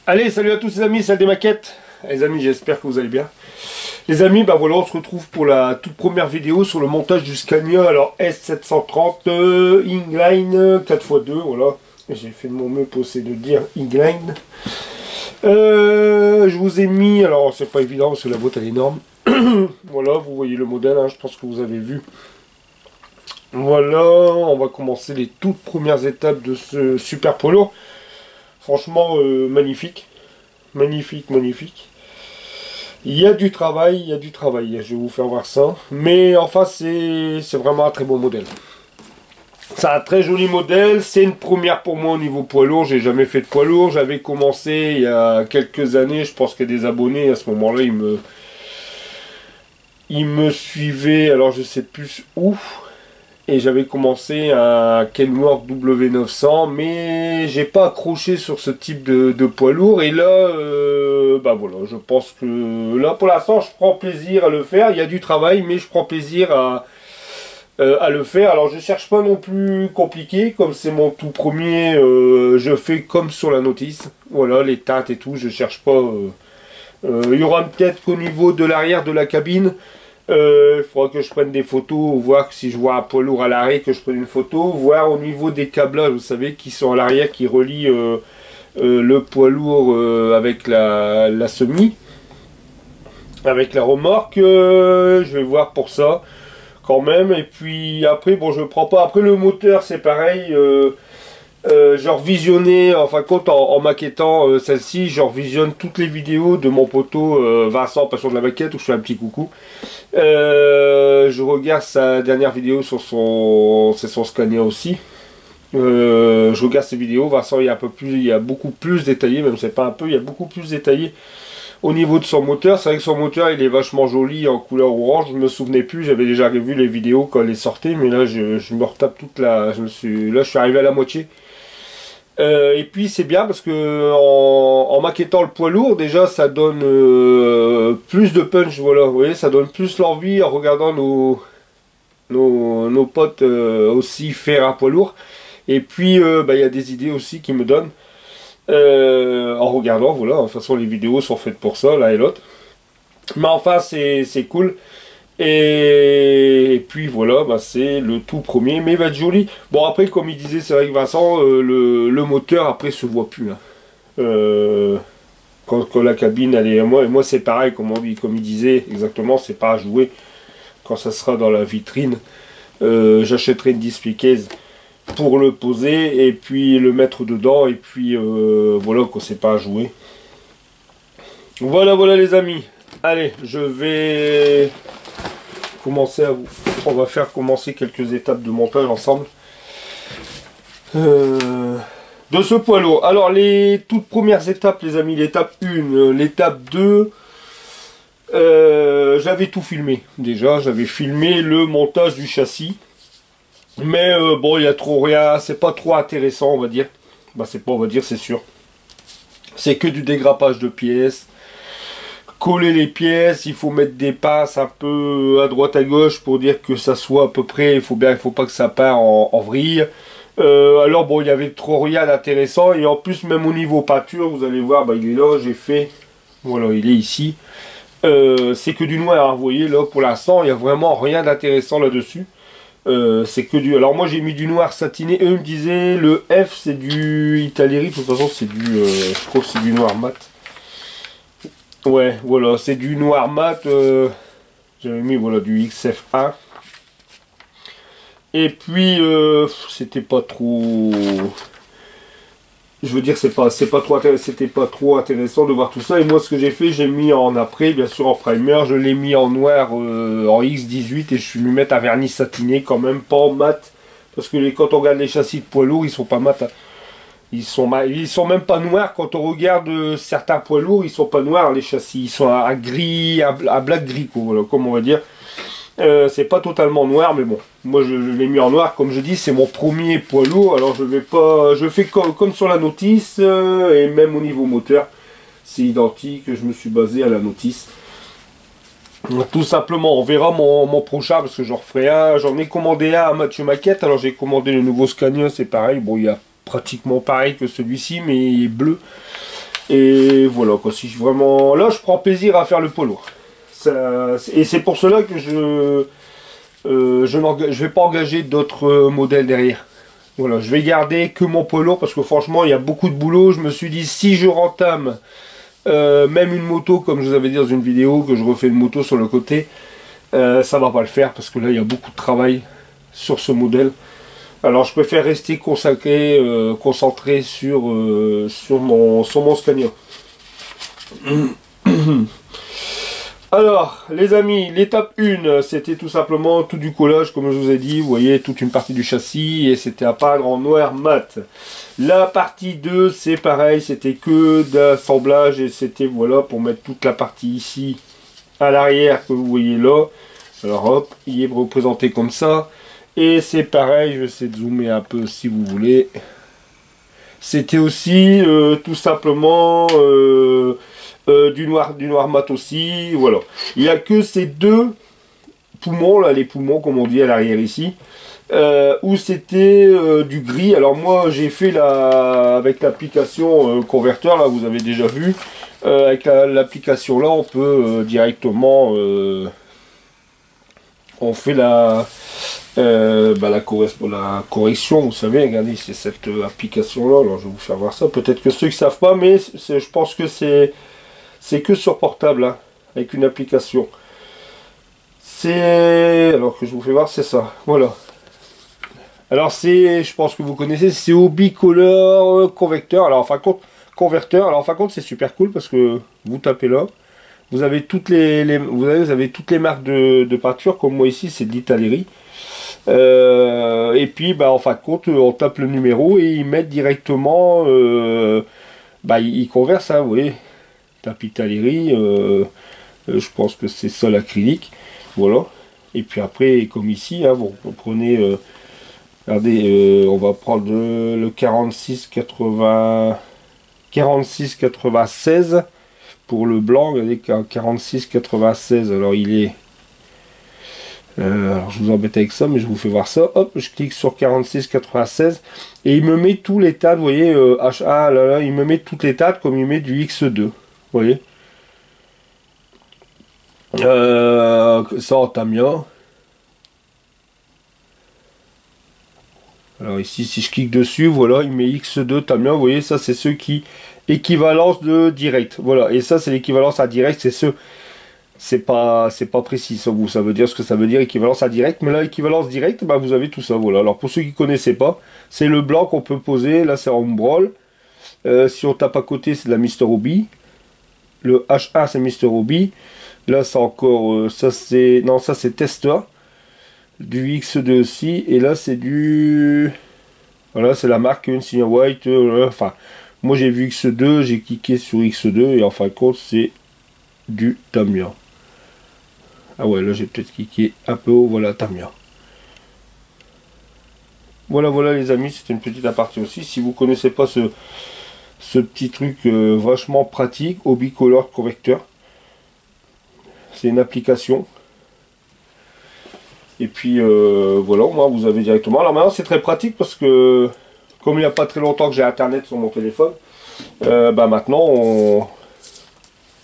Allez, salut à tous les amis, salle des maquettes. Les amis, j'espère que vous allez bien. Les amis, bah voilà, on se retrouve pour la toute première vidéo sur le montage du Scania. Alors S730 Inline 4x2, voilà. J'ai fait de mon mieux pour essayer de dire Inline. Je vous ai mis, alors c'est pas évident parce que la boîte elle est énorme. Voilà, vous voyez le modèle, hein, je pense que vous avez vu. Voilà, on va commencer les toutes premières étapes de ce super poids lourd. Franchement, magnifique. Magnifique, magnifique. Il y a du travail, je vais vous faire voir ça. Mais enfin, c'est vraiment un très beau modèle. C'est un très joli modèle, c'est une première pour moi au niveau poids lourd. J'ai jamais fait de poids lourd, j'avais commencé il y a quelques années. Je pense qu'il y a des abonnés à ce moment-là, ils me suivaient, alors je sais plus où. Et j'avais commencé un Kenworth W900, mais j'ai pas accroché sur ce type de poids lourd. Et là, bah voilà, je pense que là pour l'instant je prends plaisir à le faire. Il y a du travail, mais je prends plaisir à le faire. Alors je cherche pas non plus compliqué, comme c'est mon tout premier, je fais comme sur la notice. Voilà, les teintes et tout, je cherche pas. Il y aura peut-être qu'au niveau de l'arrière de la cabine. Il faudra que je prenne des photos, voir si je vois un poids lourd à l'arrêt, que je prenne une photo, voir au niveau des câblages, vous savez, qui sont à l'arrière, qui relient le poids lourd avec la semi, avec la remorque. Je vais voir pour ça quand même. Et puis après, bon, je prends pas. Après le moteur, c'est pareil. J'ai revisionné, en fin de compte, en maquettant celle-ci, je revisionne toutes les vidéos de mon poteau Vincent, Passion de la maquette, où je fais un petit coucou. Je regarde sa dernière vidéo sur c'est son Scania aussi. Je regarde ses vidéos. Vincent, il y a beaucoup plus détaillé, même c'est pas un peu, il y a beaucoup plus détaillé au niveau de son moteur. C'est vrai que son moteur, il est vachement joli en couleur orange. Je me souvenais plus, j'avais déjà vu les vidéos quand elle est sortie, mais là, je me retape toute la, là, je suis arrivé à la moitié. Et puis c'est bien parce que en maquettant le poids lourd, déjà ça donne plus de punch, voilà, vous voyez, ça donne plus l'envie en regardant nos potes aussi faire un poids lourd. Et puis bah, il y a des idées aussi qui me donnent en regardant, voilà, de toute façon les vidéos sont faites pour ça, l'un et l'autre. Mais enfin c'est cool. Et puis voilà, bah c'est le tout premier, mais il va être joli. Bon après, comme il disait, c'est vrai que Vincent, le moteur après se voit plus. Hein. Quand la cabine elle est à moi, et moi c'est pareil, comme il disait exactement, c'est pas à jouer. Quand ça sera dans la vitrine, j'achèterai une displiquaise pour le poser et puis le mettre dedans. Et puis voilà, quoi, c'est pas à jouer. Voilà, voilà les amis. Allez, je vais commencer on va faire commencer quelques étapes de montage ensemble de ce poids lourd. Alors les toutes premières étapes les amis, l'étape 1, l'étape 2, j'avais tout filmé déjà, j'avais filmé le montage du châssis, mais bon, il y a trop rien, c'est pas trop intéressant on va dire, bah c'est pas on va dire, c'est sûr, c'est que du dégrappage de pièces. Coller les pièces, il faut mettre des passes un peu à droite à gauche pour dire que ça soit à peu près, il faut pas que ça part en vrille. Alors bon, il y avait trop rien d'intéressant, et en plus même au niveau peinture, vous allez voir, bah, il est là, j'ai fait, voilà, il est ici. C'est que du noir, hein, vous voyez là, pour l'instant, il n'y a vraiment rien d'intéressant là-dessus. C'est que du, alors moi j'ai mis du noir satiné, eux me disaient, le F c'est du Italeri, de toute façon c'est du, je trouve que c'est du noir mat. Ouais, voilà, c'est du noir mat, j'avais mis voilà du XF1. Et puis, c'était pas trop... Je veux dire, c'était pas trop intéressant de voir tout ça. Et moi, ce que j'ai fait, j'ai mis en après, bien sûr en primer, je l'ai mis en noir en X18 et je suis venu mettre un vernis satiné quand même, pas en mat. Parce que quand on regarde les châssis de poids lourds, ils sont pas mat. Hein. Ils sont même pas noirs. Quand on regarde certains poids lourds, ils sont pas noirs les châssis. Ils sont à gris, à black gris, quoi, voilà, comme on va dire. C'est pas totalement noir, mais bon. Moi, je l'ai mis en noir. Comme je dis, c'est mon premier poids lourd. Alors, je vais pas... Je fais comme sur la notice. Et même au niveau moteur, c'est identique. Je me suis basé à la notice. Tout simplement, on verra mon prochain, parce que j'en referai un. J'en ai commandé un à Mathieu Maquette. Alors, j'ai commandé le nouveau Scania, c'est pareil. Bon, il y a pratiquement pareil que celui-ci, mais il est bleu. Et voilà quoi, si je vraiment... Là je prends plaisir à faire le poids lourd. Et c'est pour cela que je vais pas engager d'autres modèles derrière. Voilà, je vais garder que mon poids lourd parce que franchement il y a beaucoup de boulot. Je me suis dit si je rentame même une moto, comme je vous avais dit dans une vidéo, que je refais une moto sur le côté, ça va pas le faire parce que là il y a beaucoup de travail sur ce modèle. Alors je préfère rester consacré, concentré sur mon Scania. Alors les amis, l'étape 1 c'était tout simplement tout du collage comme je vous ai dit, vous voyez toute une partie du châssis et c'était à peindre en noir mat. La partie 2 c'est pareil, c'était que d'assemblage et c'était voilà pour mettre toute la partie ici à l'arrière que vous voyez là. Alors hop, il est représenté comme ça. Et c'est pareil, je vais essayer de zoomer un peu si vous voulez. C'était aussi tout simplement du noir mat aussi. Voilà. Il n'y a que ces deux poumons, là, les poumons comme on dit à l'arrière ici, où c'était du gris. Alors moi j'ai fait avec l'application converteur, là vous avez déjà vu. Avec l'application là on peut directement... on fait la correction, vous savez, regardez, c'est cette application là, alors je vais vous faire voir ça, peut-être que ceux qui ne savent pas, mais je pense que c'est que sur portable, hein, avec une application. Alors que je vous fais voir, c'est ça, voilà. Alors je pense que vous connaissez, c'est Obicolor Convecteur, alors en fin de compte, converteur, alors en fin de compte c'est super cool parce que vous tapez là, vous avez toutes vous avez toutes les marques de peinture, comme moi ici c'est de l'Italérie. Et puis en fin de compte on tape le numéro et ils mettent directement ils conversent, hein, vous voyez, tape Italérie, je pense que c'est sol acrylique, voilà. Et puis après comme ici, hein, vous prenez regardez, on va prendre le 46,96 pour le blanc, regardez, 46,96, alors il est alors je vous embête avec ça mais je vous fais voir ça. Hop, je clique sur 46,96 et il me met tous les tas, vous voyez, HA là, il me met toutes les tas comme il met du X2, vous voyez, ça en Tamiya. Alors ici si je clique dessus, voilà, il met X2 Tamiya, vous voyez, ça c'est ceux qui équivalence de direct, voilà, et ça c'est l'équivalence à direct, c'est ce... c'est pas précis ça, ça veut dire ce que ça veut dire équivalence à direct, mais là équivalence direct, vous avez tout ça, voilà. Alors pour ceux qui connaissaient pas, c'est le blanc qu'on peut poser, là c'est en Umbrol, si on tape à côté c'est de la Mr. Hobby, le H1 c'est Mr. Hobby, là c'est encore, ça c'est Tester, du X2 aussi, et là c'est du, voilà, c'est la marque Insignia White, enfin, moi j'ai vu X2, j'ai cliqué sur X2, et en fin de compte c'est du Tamiya. Ah ouais, là j'ai peut-être cliqué un peu haut, voilà, Tamiya. Voilà les amis, c'était une petite aparté aussi. Si vous connaissez pas ce petit truc vachement pratique, Obicolor Convecteur, c'est une application. Et puis voilà, moi vous avez directement. Alors maintenant c'est très pratique parce que comme il n'y a pas très longtemps que j'ai internet sur mon téléphone, maintenant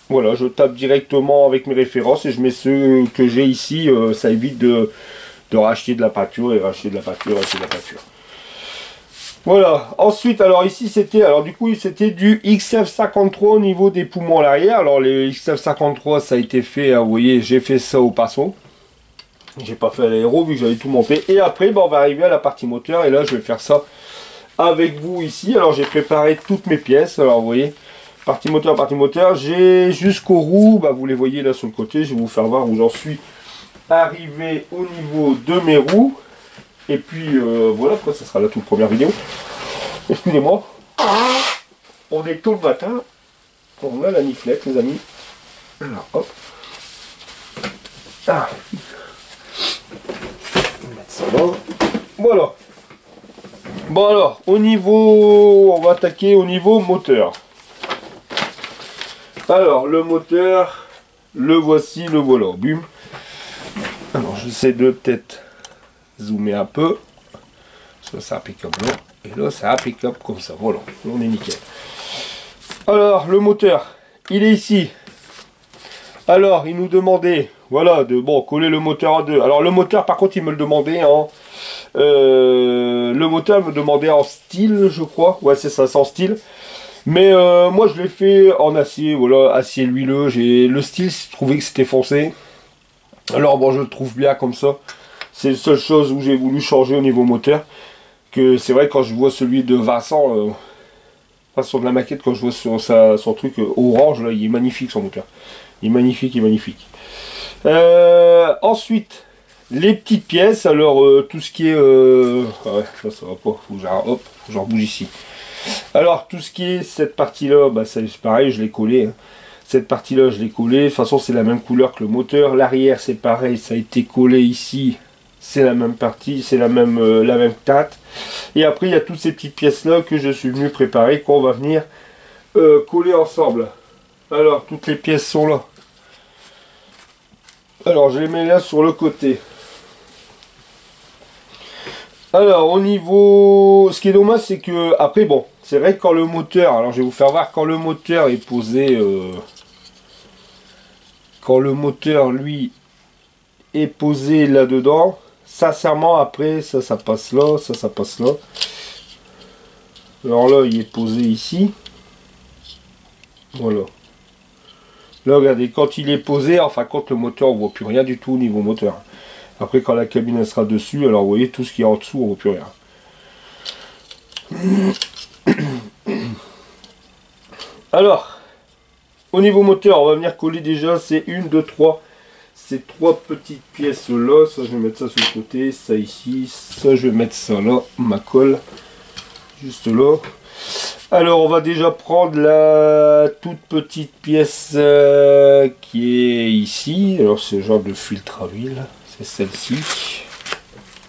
voilà, je tape directement avec mes références et je mets ceux que j'ai ici, ça évite de racheter de la peinture et racheter de la peinture. Voilà, ensuite, alors ici c'était, c'était du XF53 au niveau des poumons à l'arrière. Alors les XF53 ça a été fait, hein, vous voyez, j'ai fait ça au pinceau. J'ai pas fait à l'aéro vu que j'avais tout monté. Et après, on va arriver à la partie moteur et là je vais faire ça avec vous ici. Alors j'ai préparé toutes mes pièces, alors vous voyez. Partie moteur, j'ai jusqu'aux roues, vous les voyez là sur le côté, je vais vous faire voir où j'en suis arrivé au niveau de mes roues. Et puis voilà, quoi, ça sera la toute première vidéo. Excusez-moi. On est tôt le matin, on a la niflette les amis. Alors hop. Ah. On va mettre ça là. Voilà. Bon alors, au niveau, on va attaquer au niveau moteur. Alors, le moteur, le voici, le voilà, bum. Alors, j'essaie de peut-être zoomer un peu. Ça, c'est impeccable là. Et là, c'est impeccable comme ça. Voilà, on est nickel. Alors, le moteur, il est ici. Alors, il nous demandait, voilà, de bon coller le moteur à deux. Alors, le moteur, par contre, il me le demandait en... le moteur me demandait en style, je crois. Ouais, c'est ça, c'est en style. Mais moi, je l'ai fait en acier, voilà, acier huileux. J'ai le style, je trouvais que c'était foncé. Alors, bon, je le trouve bien comme ça. C'est la seule chose où j'ai voulu changer au niveau moteur. Que c'est vrai, quand je vois celui de Vincent... enfin, sur de la maquette, quand je vois sur son truc orange, là, il est magnifique son moteur. Il est magnifique, il est magnifique. Ensuite, les petites pièces. Alors, tout ce qui est... ouais, là, ça va pas. Faut que hop, faut que j'en bouge ici. Alors, tout ce qui est cette partie-là, bah, c'est pareil, je l'ai collé. Hein. Cette partie-là, je l'ai collé. De toute façon, c'est la même couleur que le moteur. L'arrière, c'est pareil, ça a été collé ici. C'est la même partie, c'est la même teinte. Et après, il y a toutes ces petites pièces-là que je suis venu préparer, qu'on va venir coller ensemble. Alors, toutes les pièces sont là. Alors, je les mets là sur le côté. Alors, au niveau... Ce qui est dommage, c'est que... Après, bon, c'est vrai que quand le moteur... Alors, je vais vous faire voir quand le moteur est posé... Quand le moteur, lui, est posé là-dedans... Sincèrement, après, ça passe là, ça passe là. Alors là, il est posé ici. Voilà. Là, regardez, quand il est posé, enfin, quand le moteur, on voit plus rien du tout au niveau moteur. Après, quand la cabine elle sera dessus, alors vous voyez, tout ce qui est en dessous, on voit plus rien. Alors, au niveau moteur, on va venir coller déjà, c'est une, deux, trois. Ces trois petites pièces là, ça je vais mettre ça sur le côté, ça ici, ça je vais mettre ça là, ma colle, juste là. Alors on va déjà prendre la toute petite pièce qui est ici, alors c'est le genre de filtre à huile, c'est celle-ci.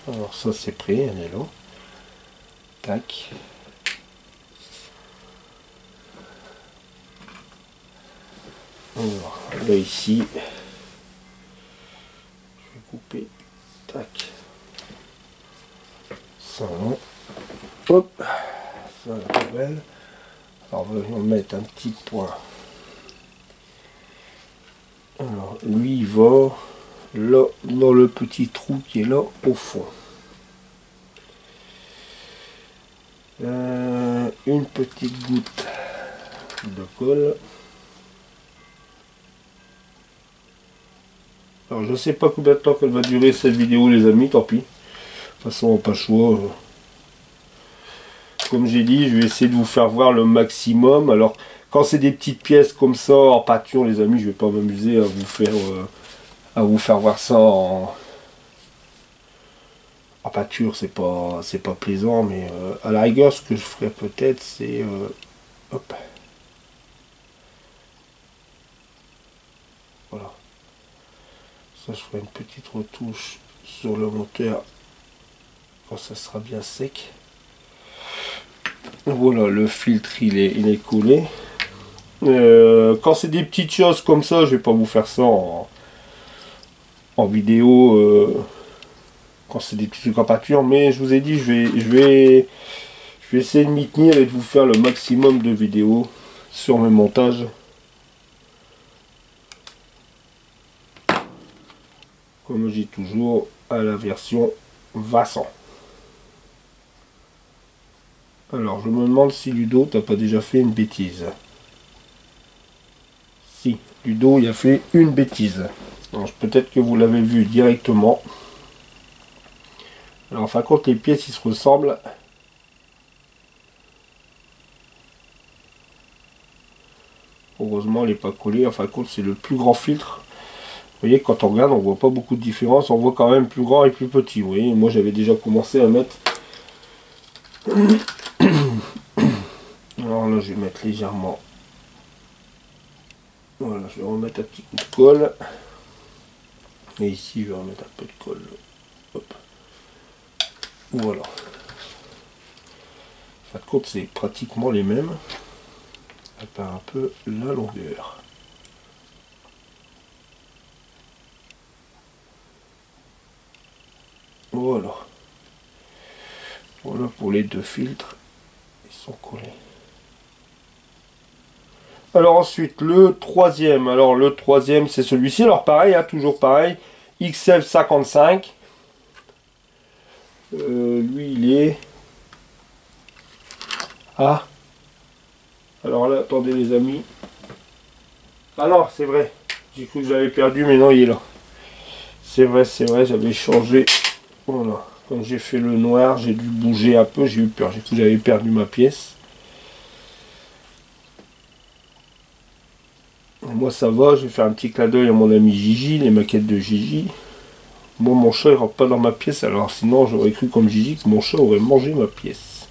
Alors ça c'est prêt, elle est là. Tac. Alors là ici. Couper, tac, ça va, hop, ça la poubelle. Alors on va mettre un petit point. Alors lui il va là dans le petit trou qui est là au fond. Une petite goutte de colle. Alors je sais pas combien de temps qu'elle va durer cette vidéo les amis, tant pis. De toute façon on n'a pas le choix. Comme j'ai dit, je vais essayer de vous faire voir le maximum. Alors quand c'est des petites pièces comme ça en pâture les amis, je vais pas m'amuser à vous faire voir ça en pâture, c'est pas plaisant, mais à la rigueur ce que je ferais peut-être c'est hop. Voilà. Ça, je ferai une petite retouche sur le moteur quand ça sera bien sec. Voilà, le filtre il est collé. Quand c'est des petites choses comme ça, je vais pas vous faire ça en vidéo. Quand c'est des petits trucs en pâture, mais je vous ai dit, je vais essayer de m'y tenir et de vous faire le maximum de vidéos sur mes montages. Comme je dis toujours, à la version Vincent. Alors, je me demande si Ludo, t'as pas déjà fait une bêtise. Si, Ludo, il a fait une bêtise. Peut-être que vous l'avez vu directement. Alors, en fin de compte, les pièces, ils se ressemblent. Heureusement, elle n'est pas collée. En fin de compte, c'est le plus grand filtre. Vous voyez, quand on regarde, on voit pas beaucoup de différence. On voit quand même plus grand et plus petit. Vous voyez, moi, j'avais déjà commencé à mettre... Alors là, je vais mettre légèrement... Voilà, je vais remettre un petit coup de colle. Et ici, je vais remettre un peu de colle. Hop. Voilà. En fin de compte, c'est pratiquement les mêmes. À part un peu la longueur. Voilà. Voilà pour les deux filtres. Ils sont collés. Alors ensuite, le troisième. Alors le troisième, c'est celui-ci. Alors pareil, hein, toujours pareil. XF55. Lui, il est... Ah. Alors là, attendez les amis. Ah non, c'est vrai. J'ai cru que j'avais perdu, mais non, il est là. C'est vrai, j'avais changé. Voilà. Quand j'ai fait le noir, j'ai dû bouger un peu. J'ai eu peur. J'ai cru que j'avais perdu ma pièce. Moi ça va, je vais faire un petit clin d'œil à mon ami Gigi, les maquettes de Gigi. Moi mon chat il rentre pas dans ma pièce, alors sinon j'aurais cru comme Gigi que mon chat aurait mangé ma pièce.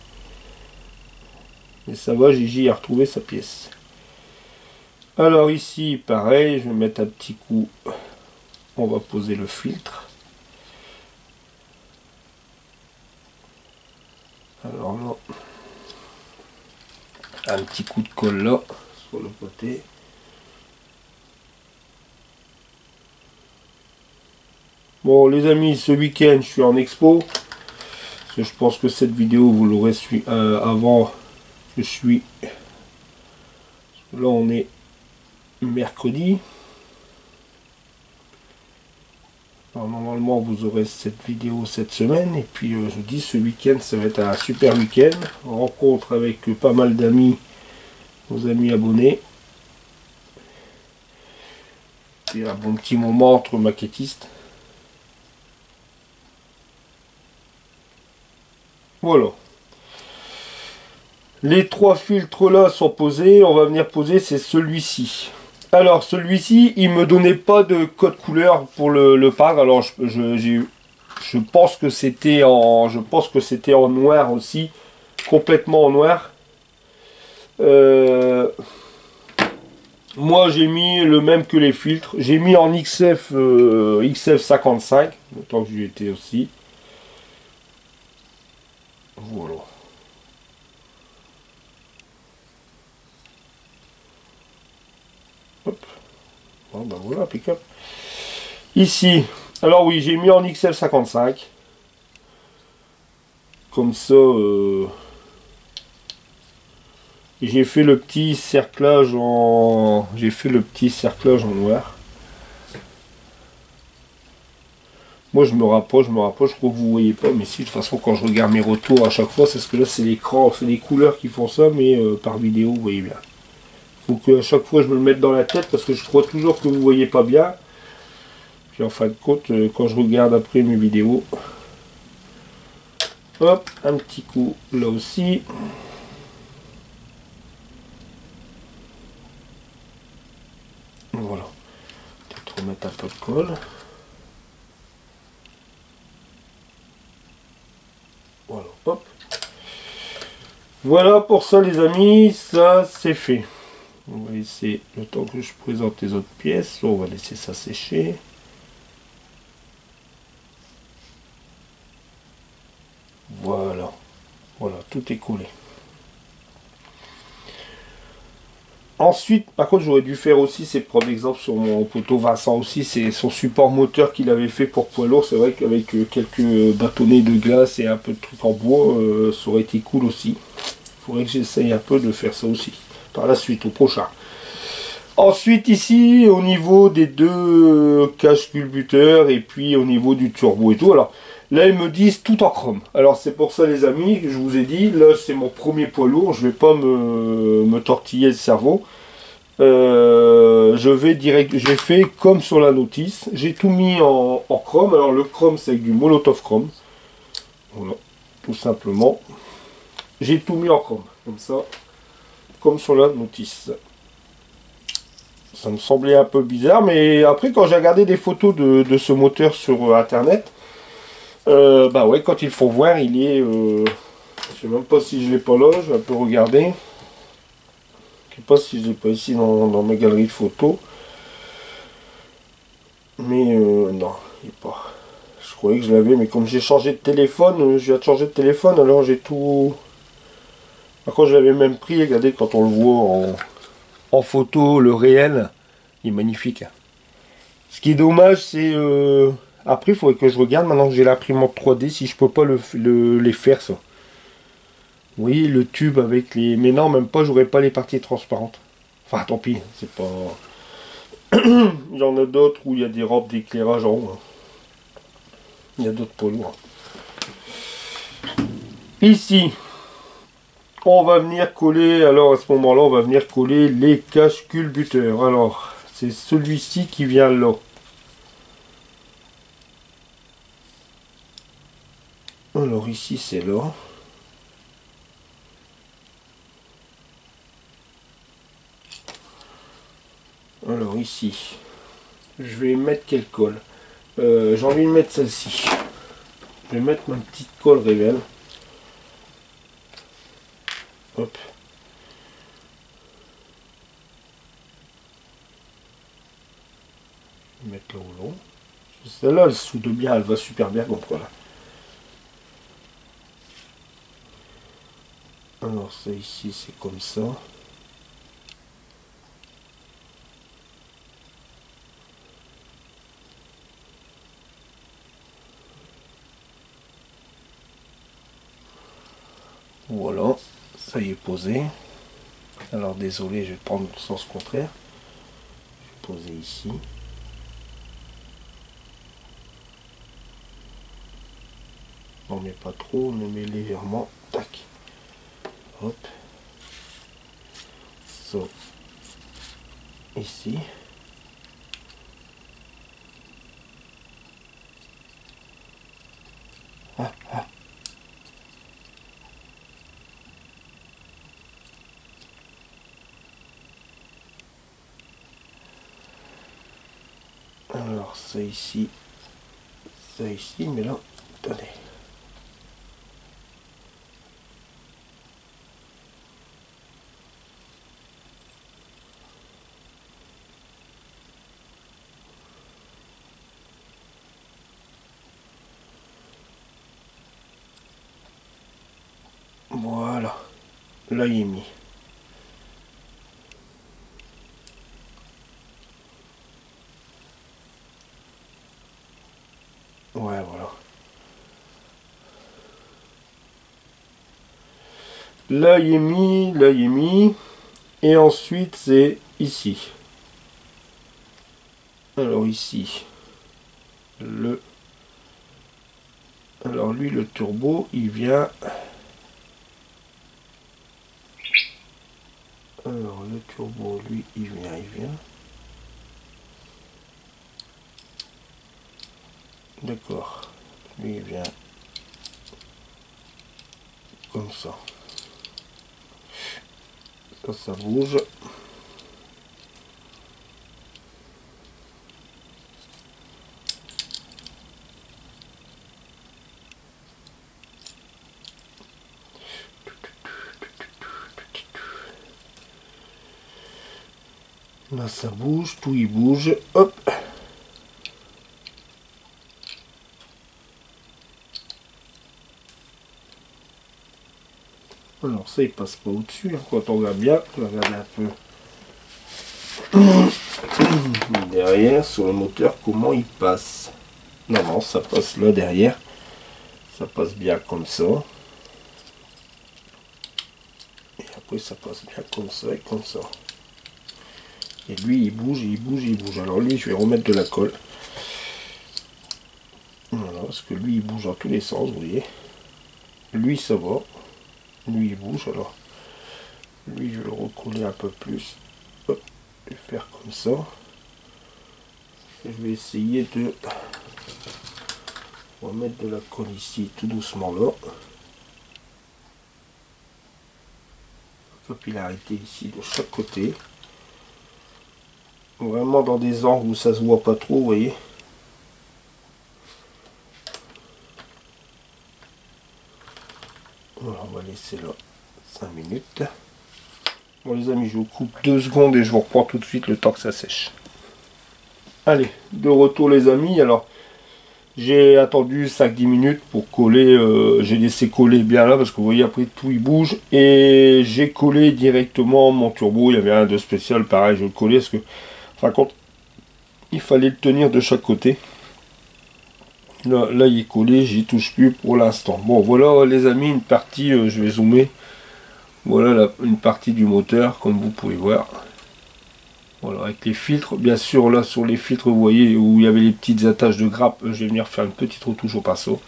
Mais ça va, Gigi a retrouvé sa pièce. Alors ici pareil, je vais mettre un petit coup, on va poser le filtre. Alors là, un petit coup de colle là, sur le côté. Bon les amis, ce week-end je suis en expo. Parce que je pense que cette vidéo vous l'aurez su avant que je suis. Là on est mercredi. Alors, normalement vous aurez cette vidéo cette semaine. Et puis je vous dis, ce week-end ça va être un super week-end. Rencontre avec pas mal d'amis, nos amis abonnés. Et un bon petit moment entre maquettistes. Voilà. Les trois filtres là sont posés. On va venir poser, c'est celui-ci. Alors celui-ci, il me donnait pas de code couleur pour le peindre. Alors je pense que c'était en noir aussi, complètement en noir. Moi j'ai mis le même que les filtres. J'ai mis en XF55, autant que j'y étais aussi. Voilà. Hop. Bon, ben voilà, impeccable. Ici, alors oui, j'ai mis en XF55. Comme ça, j'ai fait le petit cerclage en... noir. Moi je me rapproche, je crois que vous voyez pas, mais si de toute façon quand je regarde mes retours à chaque fois, c'est ce que là c'est l'écran, c'est les couleurs qui font ça, mais par vidéo vous voyez bien. Faut que à chaque fois je me le mette dans la tête parce que je crois toujours que vous voyez pas bien. Puis en fin de compte, quand je regarde après mes vidéos, hop, un petit coup là aussi. Voilà. Peut-être remettre un peu de colle. Voilà, hop. Voilà pour ça les amis, ça c'est fait. On va laisser le temps que je présente les autres pièces. On va laisser ça sécher. Voilà. Voilà, tout est collé. Ensuite, par contre, j'aurais dû faire aussi, c'est prendre exemple sur mon poteau Vincent aussi, c'est son support moteur qu'il avait fait pour poids lourd. C'est vrai qu'avec quelques bâtonnets de glace et un peu de trucs en bois, ça aurait été cool aussi. Il faudrait que j'essaye un peu de faire ça aussi. Par la suite, au prochain. Ensuite, ici, au niveau des deux caches culbuteurs et puis au niveau du turbo et tout. Alors, là, ils me disent tout en chrome. Alors, c'est pour ça, les amis, que je vous ai dit, là, c'est mon premier poids lourd. Je vais pas me tortiller le cerveau. J'ai fait comme sur la notice. J'ai tout mis en chrome. Alors, le chrome, c'est avec du Molotov chrome. Voilà, tout simplement. J'ai tout mis en chrome, comme ça, comme sur la notice. Ça me semblait un peu bizarre, mais après, quand j'ai regardé des photos de ce moteur sur Internet, bah ouais, quand ils font voir, il est... je sais même pas si je l'ai pas là, je vais un peu regarder. Je sais pas si je l'ai pas ici dans ma galerie de photos. Mais non, il n'est pas. Je croyais que je l'avais, mais comme j'ai changé de téléphone, je viens de changer de téléphone, alors j'ai tout... Par contre, je l'avais même pris, regardez, quand on le voit en photo, le réel, il est magnifique. Ce qui est dommage, c'est... Après, il faudrait que je regarde, maintenant que j'ai l'imprimante 3D, si je peux pas les faire, ça. Vous voyez, le tube avec les... Mais non, même pas, j'aurais pas les parties transparentes. Enfin tant pis, c'est pas... Il y en a d'autres où il y a des rampes d'éclairage en haut. Il y a d'autres poids lourds. Ici, on va venir coller, alors à ce moment-là, on va venir coller les caches culbuteurs. Alors, c'est celui-ci qui vient là. Alors ici, c'est là. Alors ici, je vais mettre quelle colle? J'ai envie de mettre celle-ci. Je vais mettre ma petite colle Rével. Hop. Je vais mettre là au long. Celle-là, elle soude bien, elle va super bien comme voilà. Alors ça ici, c'est comme ça. Voilà, ça y est posé. Alors désolé, je vais prendre le sens contraire. Je vais poser ici. On met pas trop, on le met légèrement. Tac. Hop. Ça. Ici. Ah, ah. Alors ça ici, mais là, attendez. Voilà, là il est mis. Ouais, voilà. Là il est mis, là il est mis. Et ensuite c'est ici. Alors ici, alors lui le turbo il vient. Alors le turbo lui il vient. D'accord. Lui il vient comme ça. Ça bouge. Là ça bouge, tout il bouge. Hop. Alors ça il passe pas au-dessus, hein. Quand on regarde bien, on va regarder un peu derrière sur le moteur comment il passe. Non, non, ça passe là derrière. Ça passe bien comme ça. Et après ça passe bien comme ça et comme ça. Et lui il bouge, il bouge, il bouge. Alors lui je vais remettre de la colle. Voilà, parce que lui il bouge dans tous les sens, vous voyez. Lui ça va. Lui il bouge, alors lui je vais le recoller un peu plus. Hop, je vais faire comme ça. Et je vais essayer de remettre de la colle ici tout doucement là. Capillarité ici de chaque côté. Vraiment dans des angles où ça se voit pas trop, vous voyez. Voilà, on va laisser là 5 minutes. Bon les amis, je vous coupe 2 secondes et je vous reprends tout de suite le temps que ça sèche. Allez, de retour les amis. Alors, j'ai attendu 5-10 minutes pour coller. J'ai laissé coller bien là parce que vous voyez après tout il bouge. Et j'ai collé directement mon turbo. Il y avait rien de spécial, pareil, je le collais parce que, enfin, quand il fallait le tenir de chaque côté. Là il est collé, j'y touche plus pour l'instant. Bon, voilà les amis, une partie, je vais zoomer. Voilà une partie du moteur, comme vous pouvez voir. Voilà, avec les filtres. Bien sûr, là, sur les filtres, vous voyez, où il y avait les petites attaches de grappe, je vais venir faire une petite retouche au pinceau.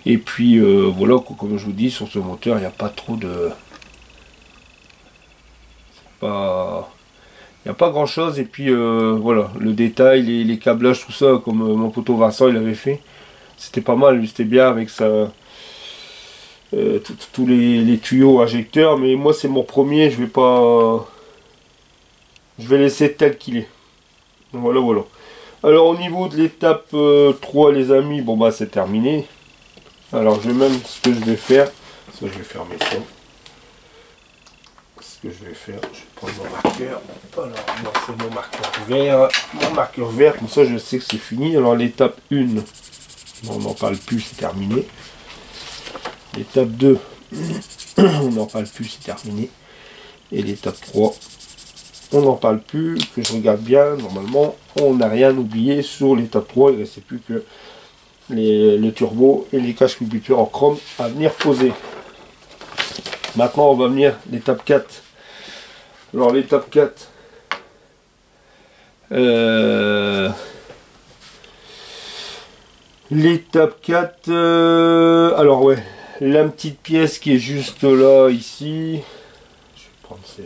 Et puis, voilà, comme je vous dis, sur ce moteur, il n'y a pas trop de... Pas... Il n'y a pas grand chose. Et puis, voilà, le détail, les câblages, tout ça, comme mon poteau Vincent, il avait fait. C'était pas mal, lui, c'était bien avec sa... tous les tuyaux injecteurs. Mais moi, c'est mon premier, je vais pas... Je vais laisser tel qu'il est. Voilà, voilà. Alors au niveau de l'étape 3 les amis, bon bah c'est terminé. Alors je vais même ce que je vais faire. Ça je vais fermer ça. Ce que je vais faire, je vais prendre mon marqueur. Alors moi c'est mon marqueur vert. Mon marqueur vert, comme ça je sais que c'est fini. Alors l'étape 1, on n'en parle plus, c'est terminé. L'étape 2, on n'en parle plus, c'est terminé. Et l'étape 3, on n'en parle plus, que je regarde bien, normalement, on n'a rien oublié sur l'étape 3, il ne restait plus que le turbo et les caches culbuteurs en chrome à venir poser. Maintenant, on va venir l'étape 4. Alors, l'étape 4, l'étape 4, alors ouais, la petite pièce qui est juste là, ici, je vais prendre ces...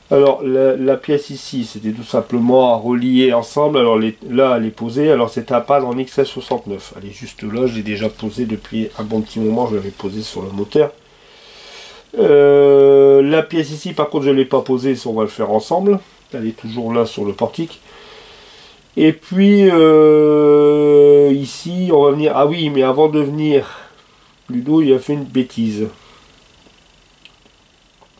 Alors la pièce ici, c'était tout simplement à relier ensemble. Alors là, elle est posée. Alors c'est à pad en XS69. Elle est juste là. J'ai déjà posé depuis un bon petit moment. Je l'avais posée sur le moteur. La pièce ici, par contre, je ne l'ai pas posée. On va le faire ensemble. Elle est toujours là sur le portique. Et puis ici, on va venir. Ah oui, mais avant de venir, Ludo, il a fait une bêtise.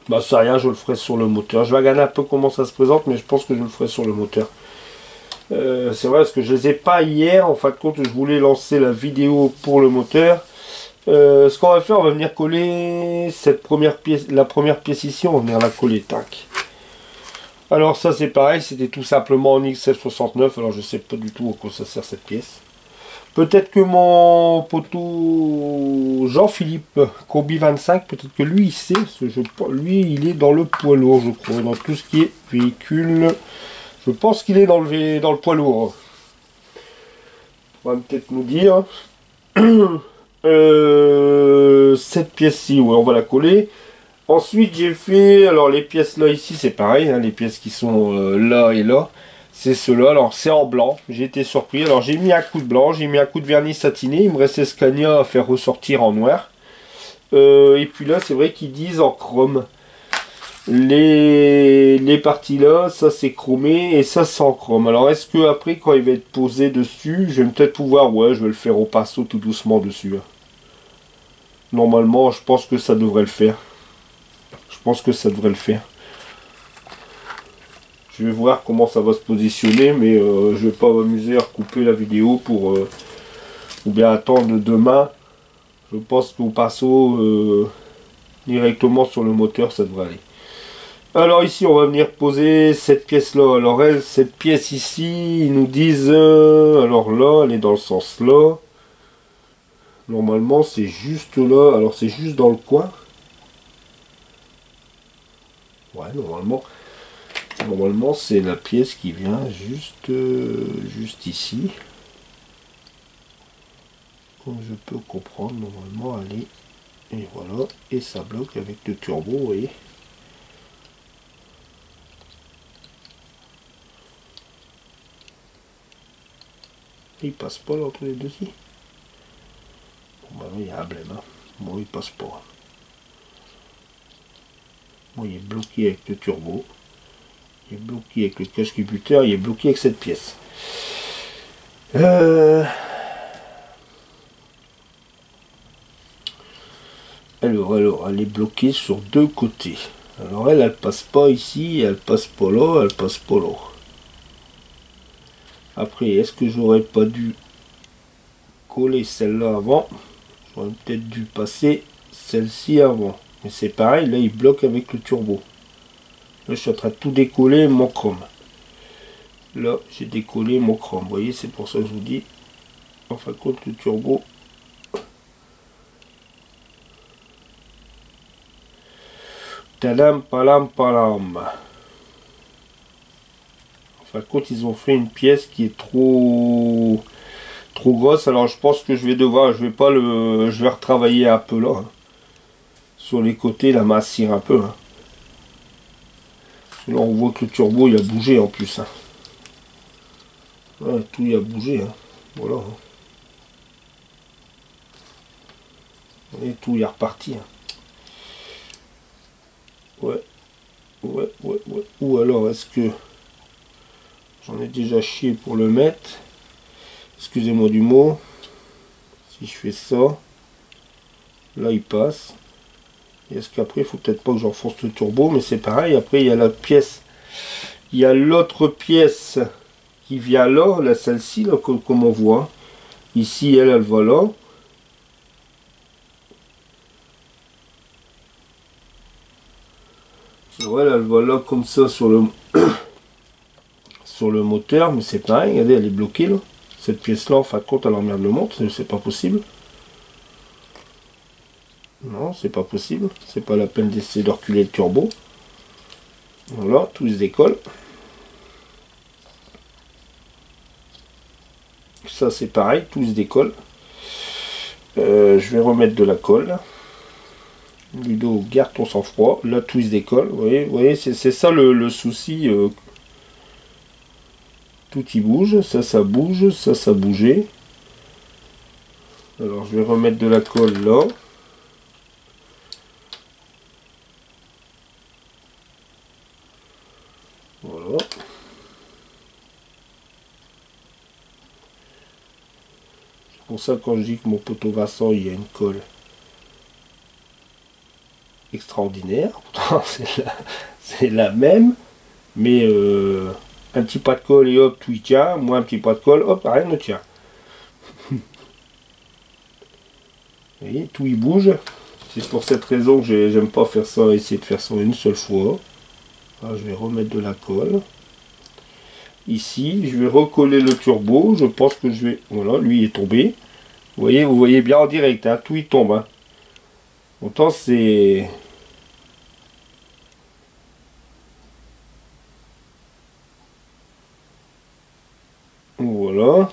Bah ça rien, je le ferai sur le moteur. Je vais regarder un peu comment ça se présente, mais je pense que je le ferai sur le moteur. C'est vrai parce que je les ai pas hier. En fin de compte, je voulais lancer la vidéo pour le moteur. Ce qu'on va faire, on va venir coller cette première pièce, la première pièce ici, on va venir la coller, tac. Alors ça c'est pareil, c'était tout simplement en XS69. Alors je sais pas du tout à quoi ça sert cette pièce. Peut-être que mon poteau Jean-Philippe Combi 25, peut-être que lui il sait, lui il est dans le poids lourd je crois, dans tout ce qui est véhicule. Je pense qu'il est dans le poids lourd. On va peut-être nous dire. Cette pièce-ci, ouais, on va la coller. Ensuite j'ai fait, alors les pièces là ici c'est pareil, hein, les pièces qui sont là et là. C'est cela, alors c'est en blanc, j'ai été surpris. Alors j'ai mis un coup de blanc, j'ai mis un coup de vernis satiné, il me restait Scania à faire ressortir en noir. Et puis là c'est vrai qu'ils disent en chrome. Les parties là, ça c'est chromé et ça c'est en chrome. Alors est-ce que après quand il va être posé dessus, je vais peut-être pouvoir, ouais je vais le faire au pinceau tout doucement dessus. Normalement je pense que ça devrait le faire. Je pense que ça devrait le faire. Je vais voir comment ça va se positionner, mais je vais pas m'amuser à recouper la vidéo pour ou bien attendre demain. Je pense qu'au pinceau directement sur le moteur ça devrait aller. Alors ici on va venir poser cette pièce là. Alors cette pièce ici, ils nous disent alors là elle est dans le sens là. Normalement c'est juste là. Alors c'est juste dans le coin. Ouais normalement. Normalement, c'est la pièce qui vient juste ici. Comme je peux comprendre, normalement, elle est... Et voilà, et ça bloque avec le turbo, vous voyez. Il passe pas là entre les deux ici. Bon, bah, il y a un blême. Hein. Bon, il passe pas. Bon, il est bloqué avec le turbo. Il est bloqué avec le cache-cubuteur, il est bloqué avec cette pièce. Alors, elle est bloquée sur deux côtés. Alors elle passe pas ici, elle passe pas là, elle passe pas là. Après, est-ce que j'aurais pas dû coller celle-là avant? J'aurais peut-être dû passer celle-ci avant. Mais c'est pareil, là il bloque avec le turbo. Là, je suis en train de tout décoller mon chrome. Là, j'ai décollé mon chrome. Vous voyez, c'est pour ça que je vous dis. En fin de compte, le turbo. Tadam, palam, palam. fin de compte, ils ont fait une pièce qui est trop grosse. Alors je pense que je vais devoir, je vais retravailler un peu là, hein. Sur les côtés, la massir un peu, hein. Là on voit que le turbo il a bougé en plus, hein. Ouais, tout il a bougé, hein. Voilà, hein. Et tout il est reparti, hein. Ouais. Ou alors est-ce que j'en ai déjà chié pour le mettre, excusez-moi du mot. Si je fais ça, là il passe. Et est-ce qu'après il faut peut-être pas que j'enfonce le turbo, mais c'est pareil. Après il y a la pièce, il y a l'autre pièce qui vient là, celle-ci là, comme on voit ici, elle va là. Voilà, elle va là comme ça sur le sur le moteur, mais c'est pareil, regardez, elle est bloquée là. Cette pièce là, en fin de compte, elle emmerde le montre, c'est pas possible. Non, c'est pas possible, c'est pas la peine d'essayer de reculer le turbo. Voilà, tout se décolle. Ça c'est pareil, tout se décolle. Je vais remettre de la colle. Ludo, garde ton sang-froid. Là, tout se décolle. Vous voyez c'est ça le souci. Tout y bouge. Ça bouge. Ça bougeait. Alors, je vais remettre de la colle là. Voilà. C'est pour ça que quand je dis que mon poteau Vincent, il y a une colle extraordinaire. Pourtant, c'est la même. Mais un petit pas de colle et hop, tout y tient. Moi, un petit pas de colle, hop, rien ne tient. Vous voyez, tout y bouge. C'est pour cette raison que j'aime pas faire ça, essayer de faire ça une seule fois. Alors, je vais remettre de la colle. Ici, je vais recoller le turbo. Je pense que je vais... Voilà, lui il est tombé. Vous voyez bien en direct, hein, tout y tombe. Hein. Autant c'est... Voilà.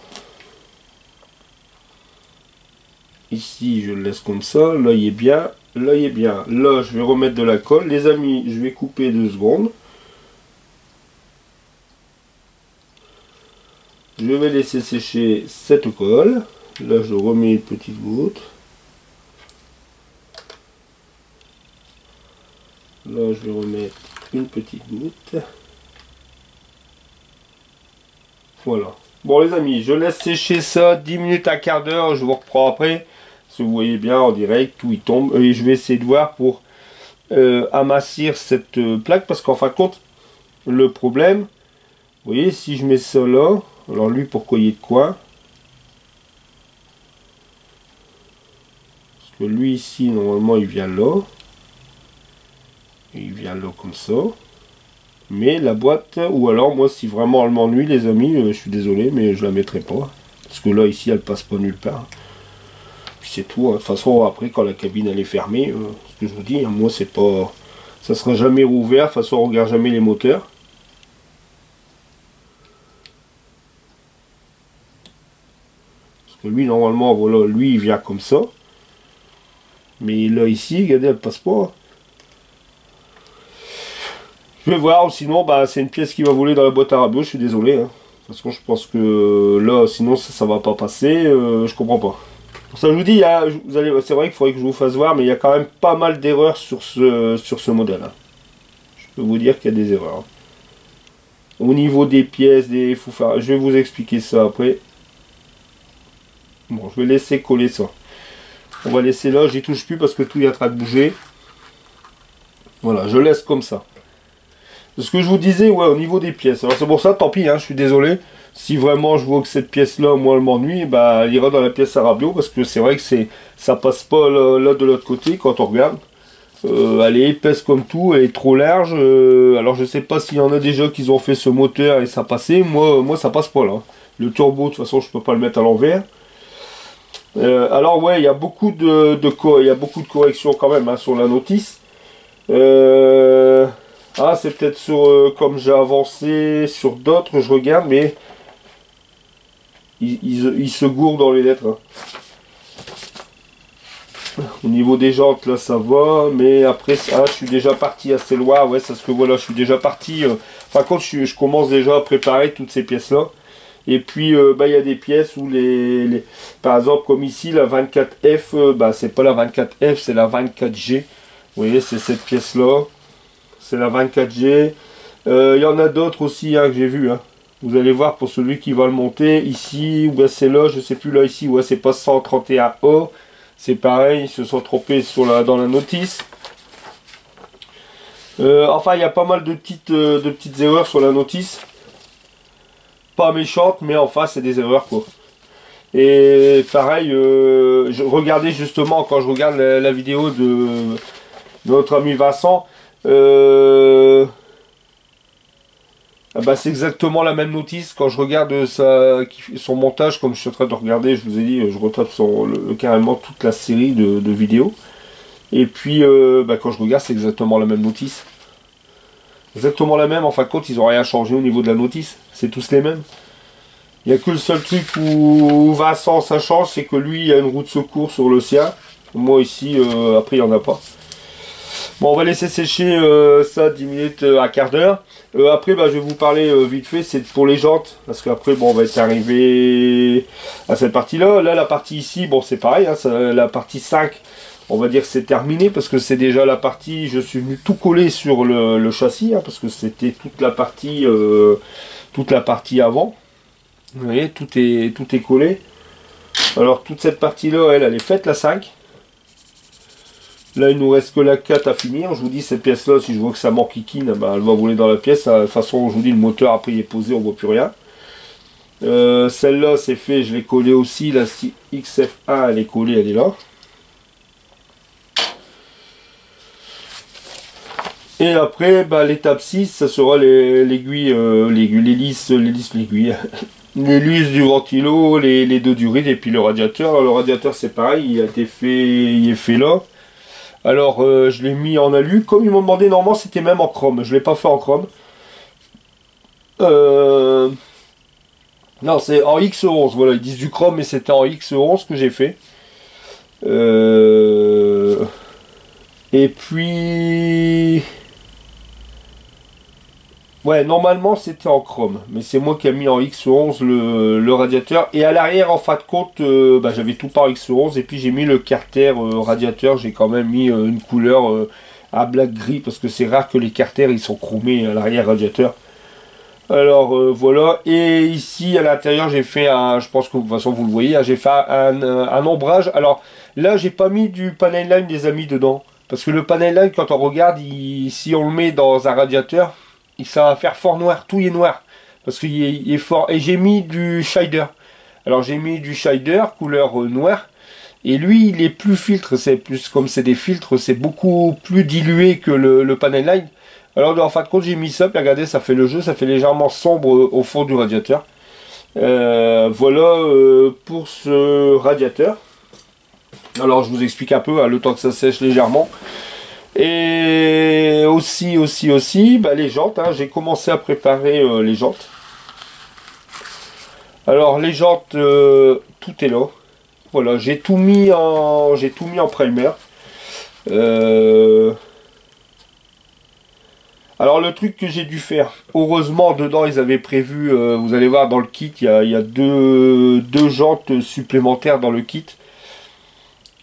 Ici, je le laisse comme ça. Là, il est bien. Là, il est bien. Là, je vais remettre de la colle. Les amis, je vais couper 2 secondes. Je vais laisser sécher cette colle. Là, je remets une petite goutte. Là, je vais remettre une petite goutte. Voilà. Bon, les amis, je laisse sécher ça 10 minutes à quart d'heure. Je vous reprends après. Si vous voyez bien en direct, tout y tombe. Et je vais essayer de voir pour amincir cette plaque. Parce qu'en fin de compte, le problème, vous voyez, si je mets ça là, alors lui, pourquoi il est de quoi? Parce que lui ici, normalement, il vient là. Et il vient là comme ça. Mais la boîte, ou alors moi, si vraiment elle m'ennuie, les amis, je suis désolé, mais je la mettrai pas. Parce que là, ici, elle passe pas nulle part. Puis c'est tout. Hein. De toute façon, après, quand la cabine elle est fermée, ce que je vous dis, hein, moi, c'est pas... Ça sera jamais rouvert. De toute façon, on regarde jamais les moteurs. Lui normalement voilà, lui il vient comme ça, mais là ici regardez, elle passe pas. Je vais voir, sinon bah c'est une pièce qui va voler dans la boîte à rabot, je suis désolé hein. Parce que je pense que là sinon ça va pas passer, je comprends pas. Pour ça je vous dis, vous allez, c'est vrai qu'il faudrait que je vous fasse voir, mais il y a quand même pas mal d'erreurs sur ce modèle hein. Je peux vous dire qu'il y a des erreurs hein. Au niveau des pièces, je vais vous expliquer ça après. Bon, je vais laisser coller ça. On va laisser là, j'y touche plus parce que tout est en train de bouger. Voilà, je laisse comme ça. Ce que je vous disais, ouais, au niveau des pièces. Alors c'est pour ça, tant pis, hein, je suis désolé. Si vraiment je vois que cette pièce-là, moi, elle m'ennuie, bah, elle ira dans la pièce à rabio parce que c'est vrai que ça passe pas là de l'autre côté quand on regarde. Elle est épaisse comme tout, elle est trop large. Alors je sais pas s'il y en a déjà qui ont fait ce moteur et ça passait. Moi ça passe pas là. Le turbo, de toute façon, je peux pas le mettre à l'envers. Alors ouais, il y a beaucoup de corrections quand même hein, sur la notice. Ah, c'est peut-être sur, comme j'ai avancé sur d'autres, je regarde, mais il se gourre dans les lettres. Hein. Au niveau des jantes, là, ça va, mais après, ah, je suis déjà parti assez loin. Ouais, c'est ce que voilà, je suis déjà parti. Par contre, je commence déjà à préparer toutes ces pièces-là. Et puis, bah, il y a des pièces où par exemple, comme ici, la 24F, bah, c'est pas la 24F, c'est la 24G. Vous voyez, c'est cette pièce-là. C'est la 24G. Il y en a d'autres aussi hein, que j'ai vu. Hein. Vous allez voir pour celui qui va le monter. Ici, ou c'est là, je sais plus là, ici, ouais, c'est pas 131A. C'est pareil, ils se sont trompés dans la notice. Enfin, il y a pas mal de petites erreurs sur la notice. Pas méchantes, mais enfin, c'est des erreurs quoi. Et pareil, je regardais justement, quand je regarde la vidéo de notre ami Vincent, ah bah, c'est exactement la même notice. Quand je regarde son montage, comme je suis en train de regarder, je vous ai dit, je retape carrément toute la série de vidéos. Et puis, bah, quand je regarde, c'est exactement la même notice. Exactement la même, en fin de compte, ils n'ont rien changé au niveau de la notice. C'est tous les mêmes. Il n'y a que le seul truc où Vincent, ça change, c'est que lui, il y a une roue de secours sur le sien. Moi, ici, après, il n'y en a pas. Bon, on va laisser sécher ça 10 minutes à quart d'heure. Après, bah, je vais vous parler vite fait, c'est pour les jantes. Parce qu'après, bon, on va être arrivé à cette partie-là. Là, la partie ici, bon, c'est pareil. Hein, la partie 5, on va dire que c'est terminé. Parce que c'est déjà la partie, je suis venu tout coller sur le châssis. Hein, parce que c'était toute la partie avant. Vous voyez, tout est collé. Alors, toute cette partie-là, elle est faite, la 5. Là, il nous reste que la 4 à finir. Je vous dis, cette pièce-là, si je vois que ça manquiquine, bah, elle va voler dans la pièce. De toute façon, je vous dis, le moteur, après, il est posé, on ne voit plus rien. Celle-là, c'est fait, je l'ai collée aussi. La XF1, elle est collée, elle est là. Et après, bah, l'étape 6, ça sera l'aiguille, les lisses du ventilo, les deux du ride et puis le radiateur. Alors, le radiateur, c'est pareil, il est fait là. Alors, je l'ai mis en alu. Comme ils m'ont demandé, normalement, c'était même en chrome. Je ne l'ai pas fait en chrome. Non, c'est en X11. Voilà, ils disent du chrome, mais c'était en X11 que j'ai fait. Et puis... Ouais, normalement c'était en chrome, mais c'est moi qui ai mis en X11 le radiateur. Et à l'arrière, en fin de compte, bah, j'avais tout par X11 et puis j'ai mis le carter radiateur. J'ai quand même mis une couleur à black gris parce que c'est rare que les carters ils sont chromés à l'arrière radiateur. Alors voilà, et ici à l'intérieur j'ai fait je pense que de toute façon vous le voyez, hein, j'ai fait un ombrage. Alors là j'ai pas mis du panel line des amis dedans, parce que le panel line quand on regarde, si on le met dans un radiateur, ça va faire fort noir, tout est noir, parce qu'il est fort. Et j'ai mis du shader, alors j'ai mis du shader couleur noire, et lui il est plus filtre, c'est plus comme c'est des filtres, c'est beaucoup plus dilué que le panel line. Alors en fin de compte j'ai mis ça, puis regardez, ça fait le jeu, ça fait légèrement sombre au fond du radiateur. Voilà pour ce radiateur. Alors je vous explique un peu, hein, le temps que ça sèche légèrement. Et aussi, bah, les jantes, hein, j'ai commencé à préparer les jantes. Alors les jantes, tout est là. Voilà, j'ai tout mis en primer. Alors le truc que j'ai dû faire, heureusement dedans ils avaient prévu, vous allez voir dans le kit, il y a deux jantes supplémentaires dans le kit.